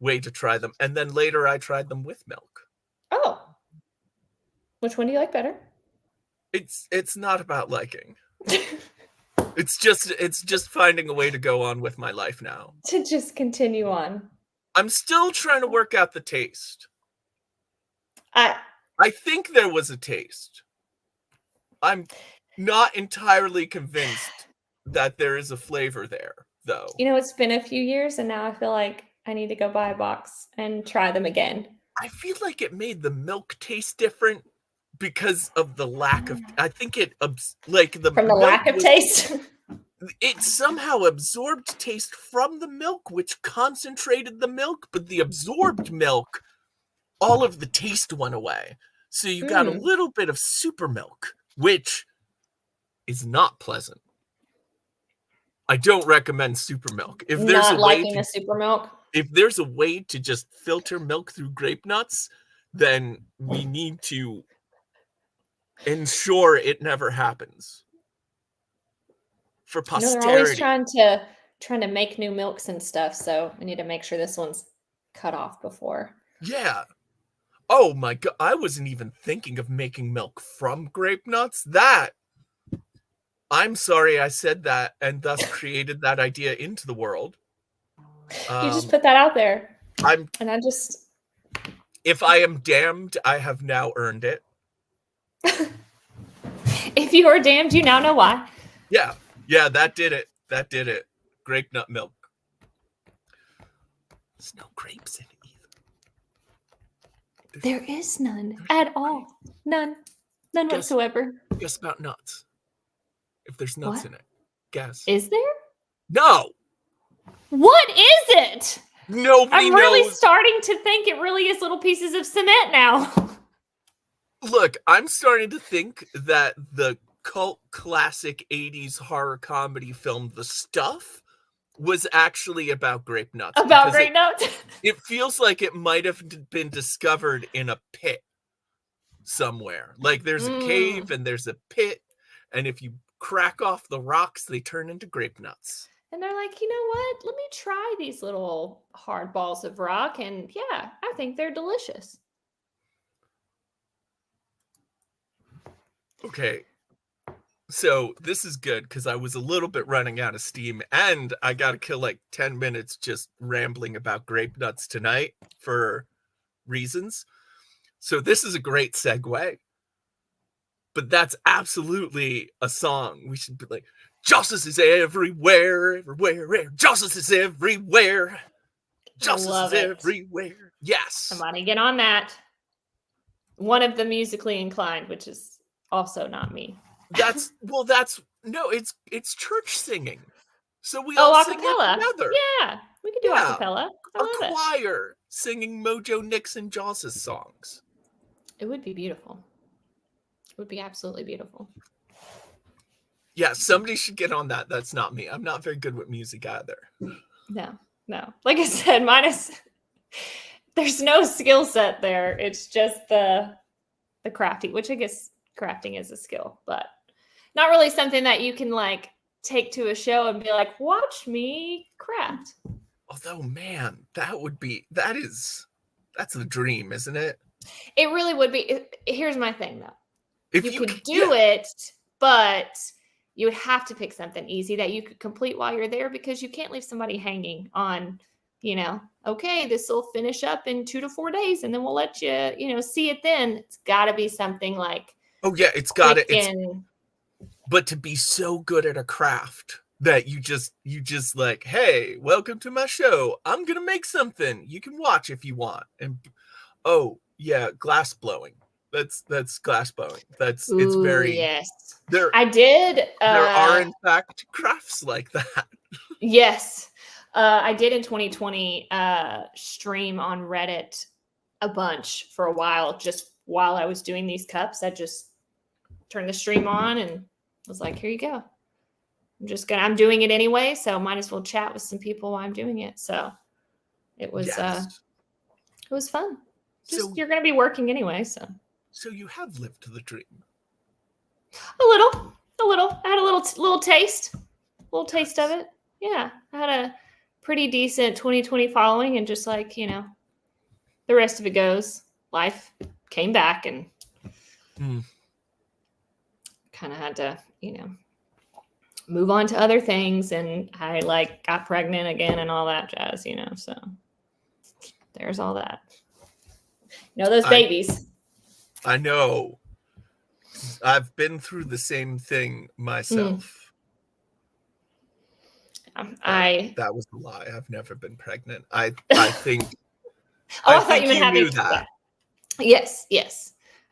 way to try them. And then later I tried them with milk. Oh. Which one do you like better? It's not about liking. It's just finding a way to go on with my life now. To just continue on. I'm still trying to work out the taste. I think there was a taste. I'm not entirely convinced that there is a flavor there, though. You know, it's been a few years, and now I feel like I need to go buy a box and try them again. I feel like it made the milk taste different because of the lack of. I think it from the lack of taste. It somehow absorbed taste from the milk, which concentrated the milk, but the absorbed milk, all of the taste went away. So you got a little bit of super milk, which is not pleasant. I don't recommend super milk. If there's not liking the super milk. If there's a way to just filter milk through grape nuts, then we need to ensure it never happens. For posterity. They're always trying to make new milks and stuff, so we need to make sure this one's cut off before. Yeah. Oh my god, I wasn't even thinking of making milk from grape nuts. I'm sorry I said that and thus created that idea into the world. You just put that out there. If I am damned, I have now earned it. If you are damned, you now know why. Yeah, that did it. Grape nut milk. There's no grapes in it either. There is none at all. None whatsoever. Guess about nuts. If there's nuts in it. Guess. Is there? No. What is it? Nobody I'm really knows. starting to think it really is little pieces of cement now. Look, I'm starting to think that the cult classic 80s horror comedy film The Stuff was actually about grape nuts. About grape nuts? It feels like it might have been discovered in a pit somewhere. Like there's a cave and there's a pit, and if you crack off the rocks, they turn into grape nuts. And they're like, you know what? Let me try these little hard balls of rock. And yeah, I think they're delicious. Okay. So this is good because I was a little bit running out of steam, and I got to kill like 10 minutes just rambling about grape nuts tonight for reasons. So this is a great segue. But that's absolutely a song. We should be like, justice is everywhere, everywhere. Justice is everywhere. Justice is everywhere. Yes. Somebody get on that. One of the musically inclined, which is also not me. It's church singing. So we all all sing acapella together. Yeah, we could do acapella. A choir singing Mojo Nixon Joss's songs. It would be beautiful. It would be absolutely beautiful. Yeah, somebody should get on that. That's not me. I'm not very good with music either. No. Like I said, there's no skill set there. It's just the crafting, which I guess crafting is a skill, but not really something that you can like take to a show and be like, watch me craft. Although, man, that's the dream, isn't it? It really would be. Here's my thing though. If you could do it, but you would have to pick something easy that you could complete while you're there, because you can't leave somebody hanging on, okay, this will finish up in 2 to 4 days and then we'll let you, see it then. It's got to be something like, oh yeah, it's got to, but to be so good at a craft that you just like, hey, welcome to my show. I'm going to make something. You can watch if you want. And oh yeah, glass blowing. That's glass blowing. It's very, yes. There are in fact crafts like that. Yes. I did in 2020 stream on Reddit a bunch for a while. Just while I was doing these cups, I just turned the stream on and was like, here you go. I'm doing it anyway, so might as well chat with some people while I'm doing it. So it was it was fun. You're going to be working anyway, So you have lived the dream. A little. I had a little taste of it. Yeah, I had a pretty decent 2020 following, and just like, the rest of it goes. Life came back and kind of had to, move on to other things, and I got pregnant again and all that jazz, so there's all that. Those babies. I know. I've been through the same thing myself. That was a lie. I've never been pregnant. I think. I thought you meant having that. Yes.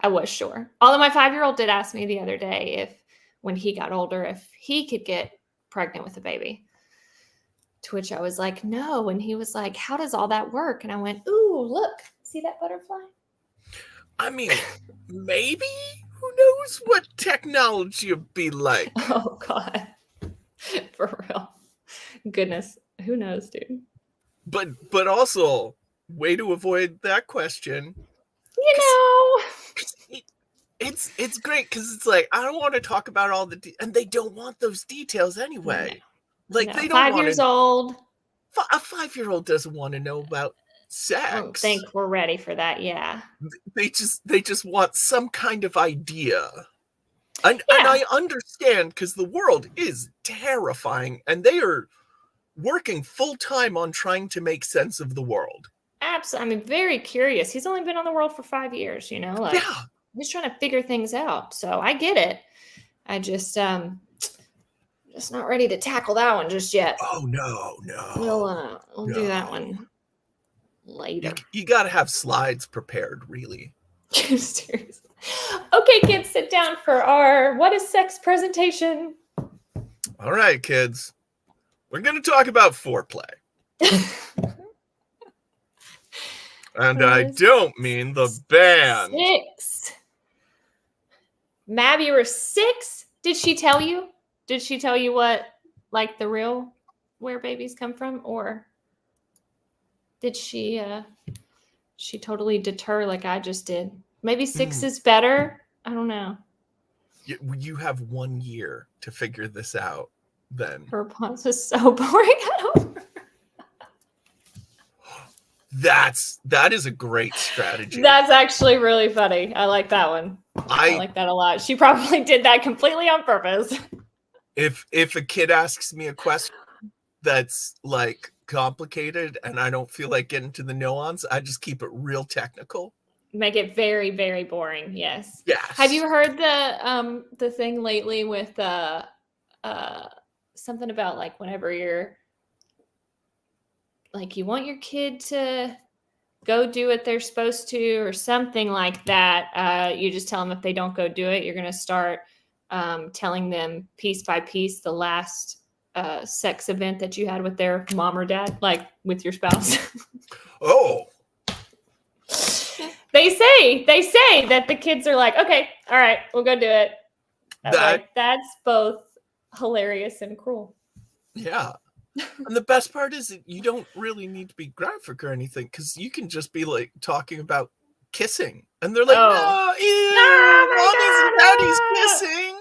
I was sure. Although my 5-year-old did ask me the other day when he got older, if he could get pregnant with a baby. To which I was like, no. And he was like, how does all that work? And I went, ooh, look, see that butterfly? I mean, maybe? Who knows what technology would be like? Oh, God. For real. Goodness. Who knows, dude? But also, way to avoid that question. It's great because it's like, I don't want to talk about all and they don't want those details anyway. They don't 5 years old. A 5-year-old doesn't want to know about sex. I don't think we're ready for that. Yeah. They just want some kind of idea. And I understand, because the world is terrifying and they are working full time on trying to make sense of the world. Absolutely. I'm very curious. He's only been on the world for 5 years, he's trying to figure things out. So I get it. I just not ready to tackle that one just yet. Oh no. We'll do that one later. You got to have slides prepared, really. Seriously. Okay, kids, sit down for our What is Sex presentation. All right, kids. We're going to talk about foreplay. And I don't mean the band. 6. Mab, you were 6? Did she tell you? Did she tell you what, the real where babies come from? Or did she totally deter like I just did? Maybe 6 is better. I don't know. You have 1 year to figure this out then. Her response was so boring. I don't. That is a great strategy. That's actually really funny. I like that one. I like that a lot. She probably did that completely on purpose. If a kid asks me a question that's like complicated and I don't feel like getting to the nuance, I just keep it real technical. Make it very, very boring. Yes. Yes. Have you heard the thing lately with something about like whenever you're like you want your kid to go do what they're supposed to or something like that, you just tell them if they don't go do it, you're going to start telling them piece by piece the last sex event that you had with their mom or dad, like with your spouse. Oh. They say that the kids are like, okay, all right, we'll go do it. That's both hilarious and cruel. Yeah. And the best part is that you don't really need to be graphic or anything because you can just be like talking about kissing. And they're like, no, mommy's and daddy's kissing.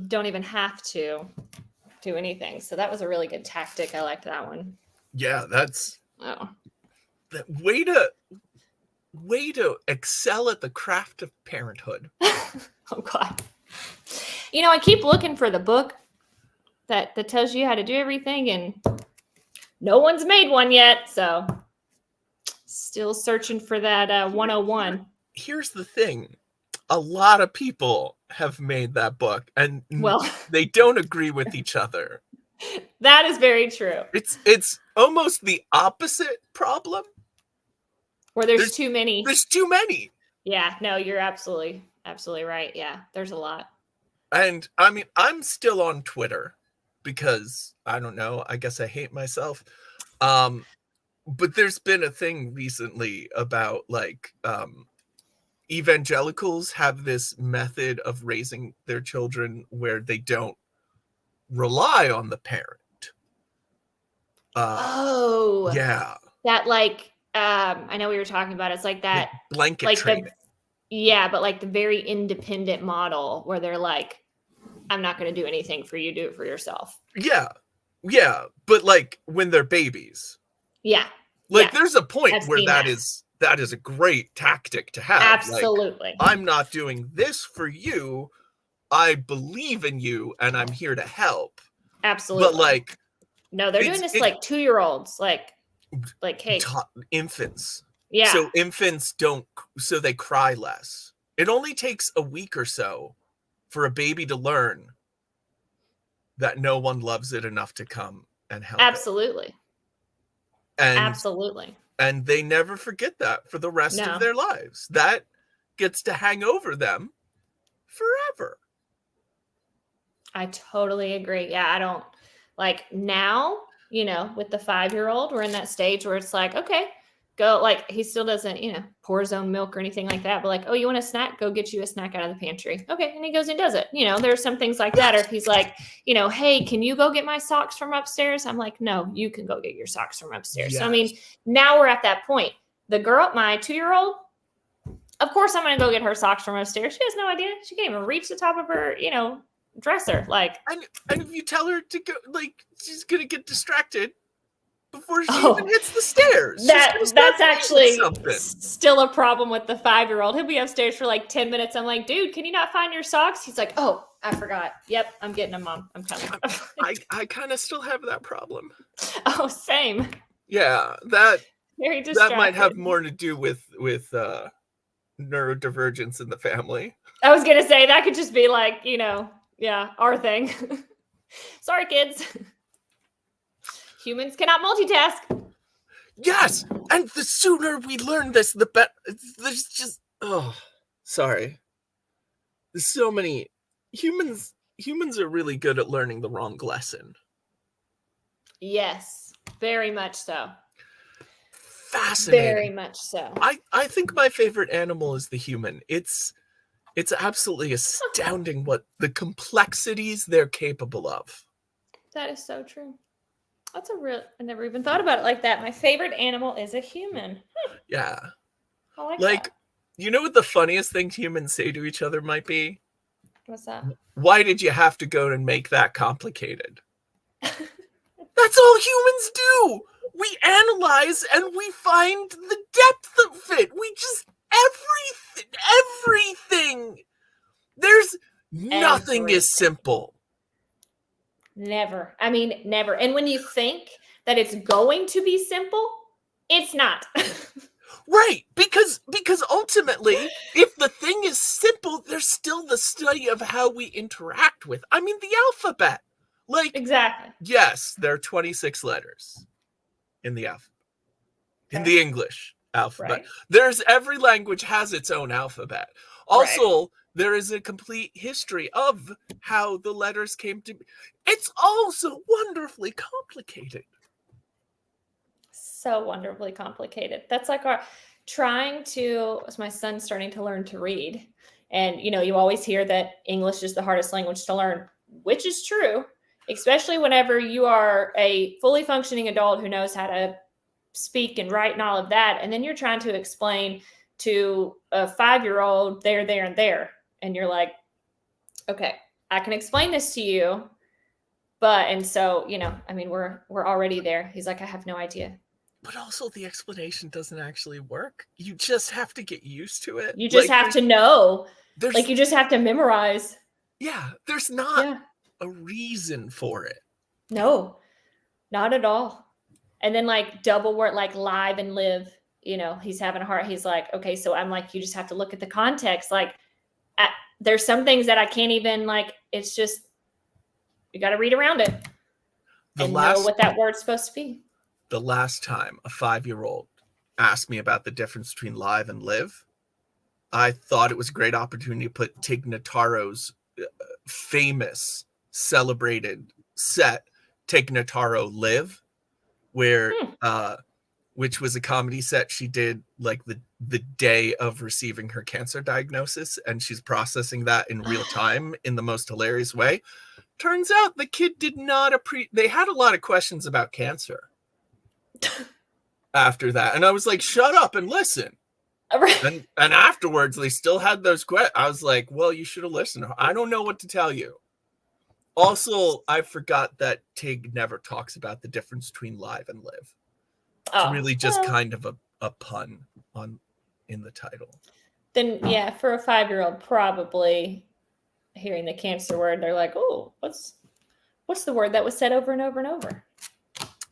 Don't even have to do anything. So that was a really good tactic. I liked that one. Yeah, that's that way to excel at the craft of parenthood. Oh God. You know, I keep looking for the book that tells you how to do everything, and no one's made one yet. So still searching for that 101. Here's the thing. A lot of people have made that book and they don't agree with each other. That is very true. It's almost the opposite problem. Where there's too many. There's too many. Yeah, no, you're absolutely right. Yeah, there's a lot. And I mean, I'm still on Twitter because I don't know, I guess I hate myself. But there's been a thing recently about like evangelicals have this method of raising their children where they don't rely on the parent. Yeah. That like I know we were talking about it's like that blanket like training. But like the very independent model where they're like, I'm not going to do anything for you, do it for yourself. Yeah. But like when they're babies. Yeah. Like there's a point where that is a great tactic to have. Absolutely. Like, I'm not doing this for you. I believe in you and I'm here to help. Absolutely. But like, no, they're doing this like 2-year-olds, like hey, infants. Yeah. So infants so they cry less. It only takes a week or so for a baby to learn that no one loves it enough to come and help. Absolutely. And absolutely. And they never forget that for the rest of their lives. That gets to hang over them forever. I totally agree. Yeah, I don't like now, you know, with the 5-year-old, we're in that stage where it's like, okay, go, like he still doesn't, you know, pour his own milk or anything like that. But like, oh, you want a snack? Go get you a snack out of the pantry. Okay. And he goes and does it. You know, there's some things like that. Or if he's like, you know, hey, can you go get my socks from upstairs? I'm like, no, you can go get your socks from upstairs. Yes. So, I mean, now we're at that point. The girl, my 2-year-old, of course I'm going to go get her socks from upstairs. She has no idea. She can't even reach the top of her, you know, dresser. Like, and if you tell her to go, like, she's going to get distracted before she even hits the stairs. That's actually still a problem with the 5-year-old. He'll be upstairs for like 10 minutes. I'm like, dude, can you not find your socks? He's like, oh, I forgot. Yep, I'm getting them, Mom. I'm coming. I kind of still have that problem. Oh, same. Yeah, that very distracted. That might have more to do with neurodivergence in the family. I was gonna say that could just be like, you know, yeah, our thing. Sorry, kids. Humans cannot multitask. Yes, and the sooner we learn this, the better. There's just sorry. There's so many humans. Humans are really good at learning the wrong lesson. Yes, very much so. Fascinating. Very much so. I think my favorite animal is the human. It's absolutely astounding what the complexities they're capable of. That is so true. That's I never even thought about it like that. My favorite animal is a human. Yeah. I like that. You know what the funniest thing humans say to each other might be? What's that? Why did you have to go and make that complicated? That's all humans do. We analyze and we find the depth of it. We just everything. There's nothing is simple. Never. I mean, never. And when you think that it's going to be simple, it's not. Right, because ultimately, if the thing is simple, there's still the study of how we interact with. I mean, the alphabet. Like, Exactly. yes, there are 26 letters in the alphabet. In the English alphabet. Right. There's every language has its own alphabet. Also, there is a complete history of how the letters came to be. It's all so wonderfully complicated. So wonderfully complicated. That's like as my son's starting to learn to read. And, you always hear that English is the hardest language to learn, which is true, especially whenever you are a fully functioning adult who knows how to speak and write and all of that. And then you're trying to explain to a 5-year-old there, there, and there. And you're like, okay, I can explain this to you. And so, I mean, we're already there. He's like, I have no idea. But also the explanation doesn't actually work. You just have to get used to it. You just have to know. You just have to memorize. Yeah, there's not a reason for it. No, not at all. And then double word, live and live, he's having a heart. He's like, okay, so I'm like, you just have to look at the context. There's some things that I can't even it's just, you got to read around it know what that word's supposed to be. The last time a 5-year-old asked me about the difference between live and live, I thought it was a great opportunity to put Tig Notaro's famous, celebrated set, Tig Notaro Live, where which was a comedy set she did the day of receiving her cancer diagnosis, and she's processing that in real time in the most hilarious way. Turns out the kid did not they had a lot of questions about cancer after that, and I was like, shut up and listen. And afterwards they still had those questions. I was like, well, you should have listened. I don't know what to tell you. Also, I forgot that Tig never talks about the difference between live and live. It's really just kind of a pun in the title. Then for a 5-year-old, probably hearing the cancer word, they're like, oh, what's the word that was said over and over and over?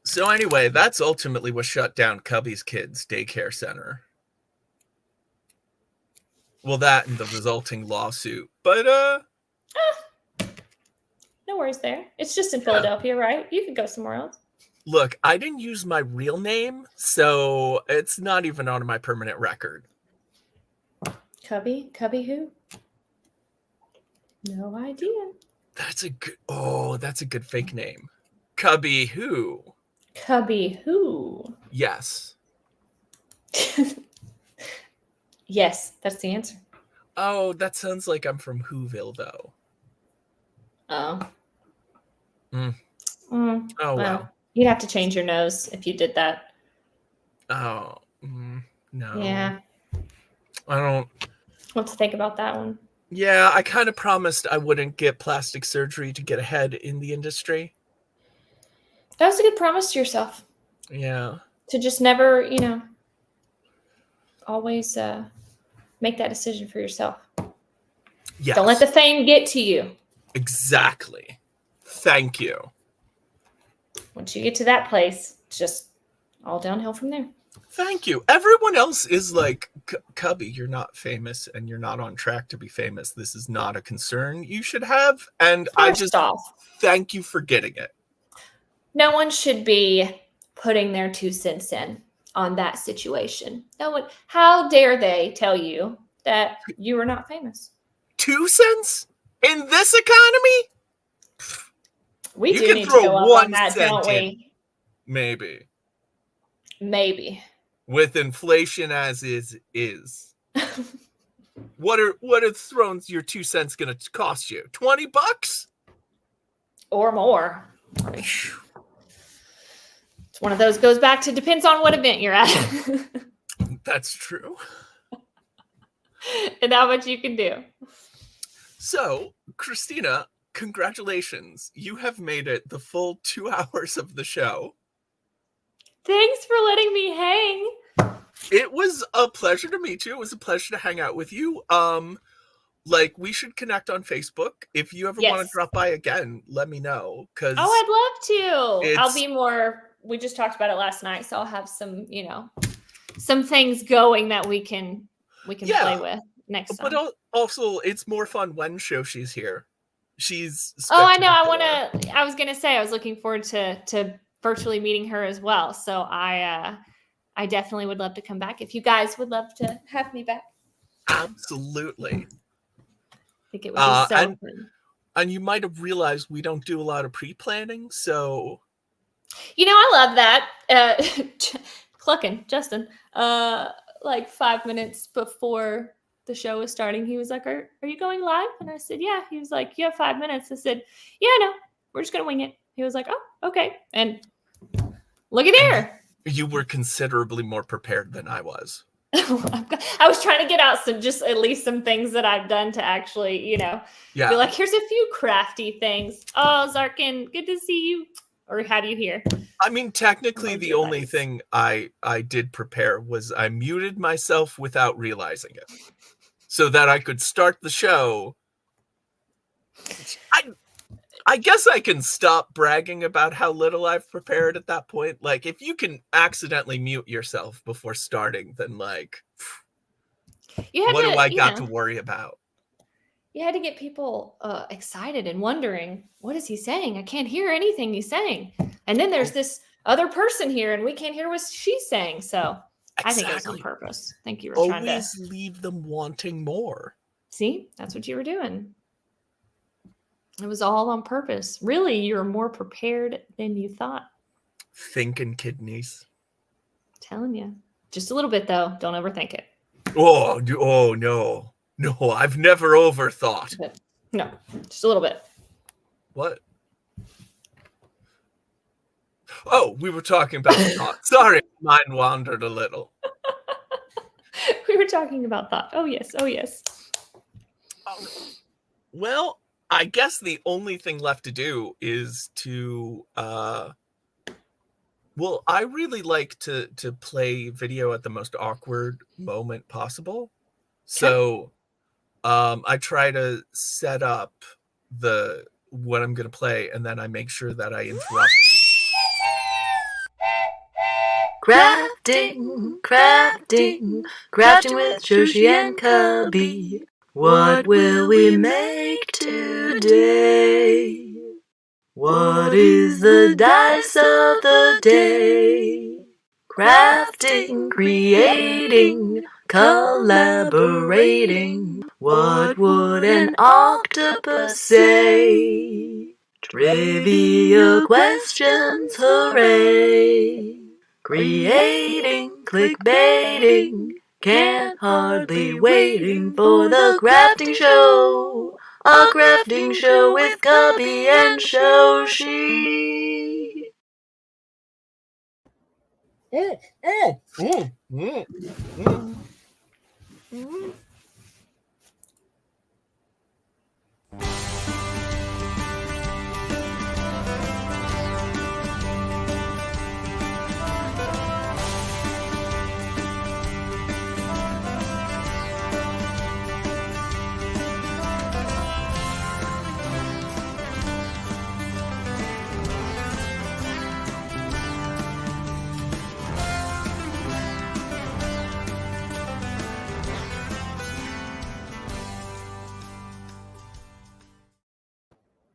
So anyway, that's ultimately what shut down Cubby's kids' daycare center. Well, that and the resulting lawsuit. But no worries there. It's just in Philadelphia, right? You could go somewhere else. Look, I didn't use my real name, so it's not even on my permanent record. Cubby who? No idea. That's a good fake name. Cubby who? Cubby who? Yes. Yes, that's the answer. Oh, that sounds like I'm from Whoville, though. Oh. Oh, well. You'd have to change your nose if you did that. Oh, no. Yeah. I don't. What to think about that one? Yeah, I kind of promised I wouldn't get plastic surgery to get ahead in the industry. That was a good promise to yourself. Yeah. To just never, always make that decision for yourself. Yes. Don't let the fame get to you. Exactly. Thank you. Once you get to that place, it's just all downhill from there. Thank you. Everyone else is like, Cubby, you're not famous and you're not on track to be famous. This is not a concern you should have. And thank you for getting it. No one should be putting their 2 cents in on that situation. No one. How dare they tell you that you are not famous? 2 cents in this economy? We do need to go up on that, don't we? Maybe. With inflation as is. What are thrones your 2 cents gonna cost you? $20? Or more. It's one of those goes back to depends on what event you're at. That's true. and how much you can do. So, Christina, congratulations. You have made it the full 2 hours of the show. Thanks for letting me hang. It was a pleasure to meet you. It was a pleasure to hang out with you. Like, we should connect on Facebook. If you ever want to Yes. drop by again, let me know. Oh, I'd love to. I'll it's- be more. We just talked about it last night, so I'll have some, some things going that we can play with next time. But also, it's more fun when Shoshi's here. She's Oh, I know. spectacular. I was gonna say I was looking forward to virtually meeting her as well. So I definitely would love to come back. If you guys would love to have me back, Absolutely. I think it would be so fun. And you might have realized we don't do a lot of pre-planning, so I love that. Clucking, Justin. Like 5 minutes before the show was starting, he was like, "Are you going live?" And I said, "Yeah." He was like, "You have 5 minutes." I said, "Yeah, no, we're just gonna wing it." He was like, "Oh, okay." And look at here. you were considerably more prepared than I was. I was trying to get out just at least some things that I've done to actually, be like, here's a few crafty things. Oh, Zarkin, good to see you. Or how do you hear? I mean, technically, the only thing I did prepare was I muted myself without realizing it, so that I could start the show. I guess I can stop bragging about how little I've prepared at that point. Like, if you can accidentally mute yourself before starting, then like, what do I got to worry about? You had to get people excited and wondering, what is he saying? I can't hear anything he's saying. And then there's this other person here, and we can't hear what she's saying. So I think it was on purpose. I think you were trying to always leave them wanting more. See, that's what you were doing. It was all on purpose. Really, you're more prepared than you thought. Thinking kidneys. I'm telling you. Just a little bit, though. Don't overthink it. Oh no. No, I've never overthought. No, just a little bit. What? Oh, we were talking about thought. Sorry, mine wandered a little. We were talking about thought. Oh, yes. Oh, yes. Well, I guess the only thing left to do is to well, I really like to play video at the most awkward moment possible. So I try to set up what I'm gonna play, and then I make sure that I interrupt. Crafting with Shoshi and Cubby. What will we make today? What is the dice of the day? Crafting, creating, collaborating. What would an octopus say? Trivia questions, hooray! Creating, clickbaiting, can't hardly waiting for the crafting show. A crafting show with Cubby and Shoshi.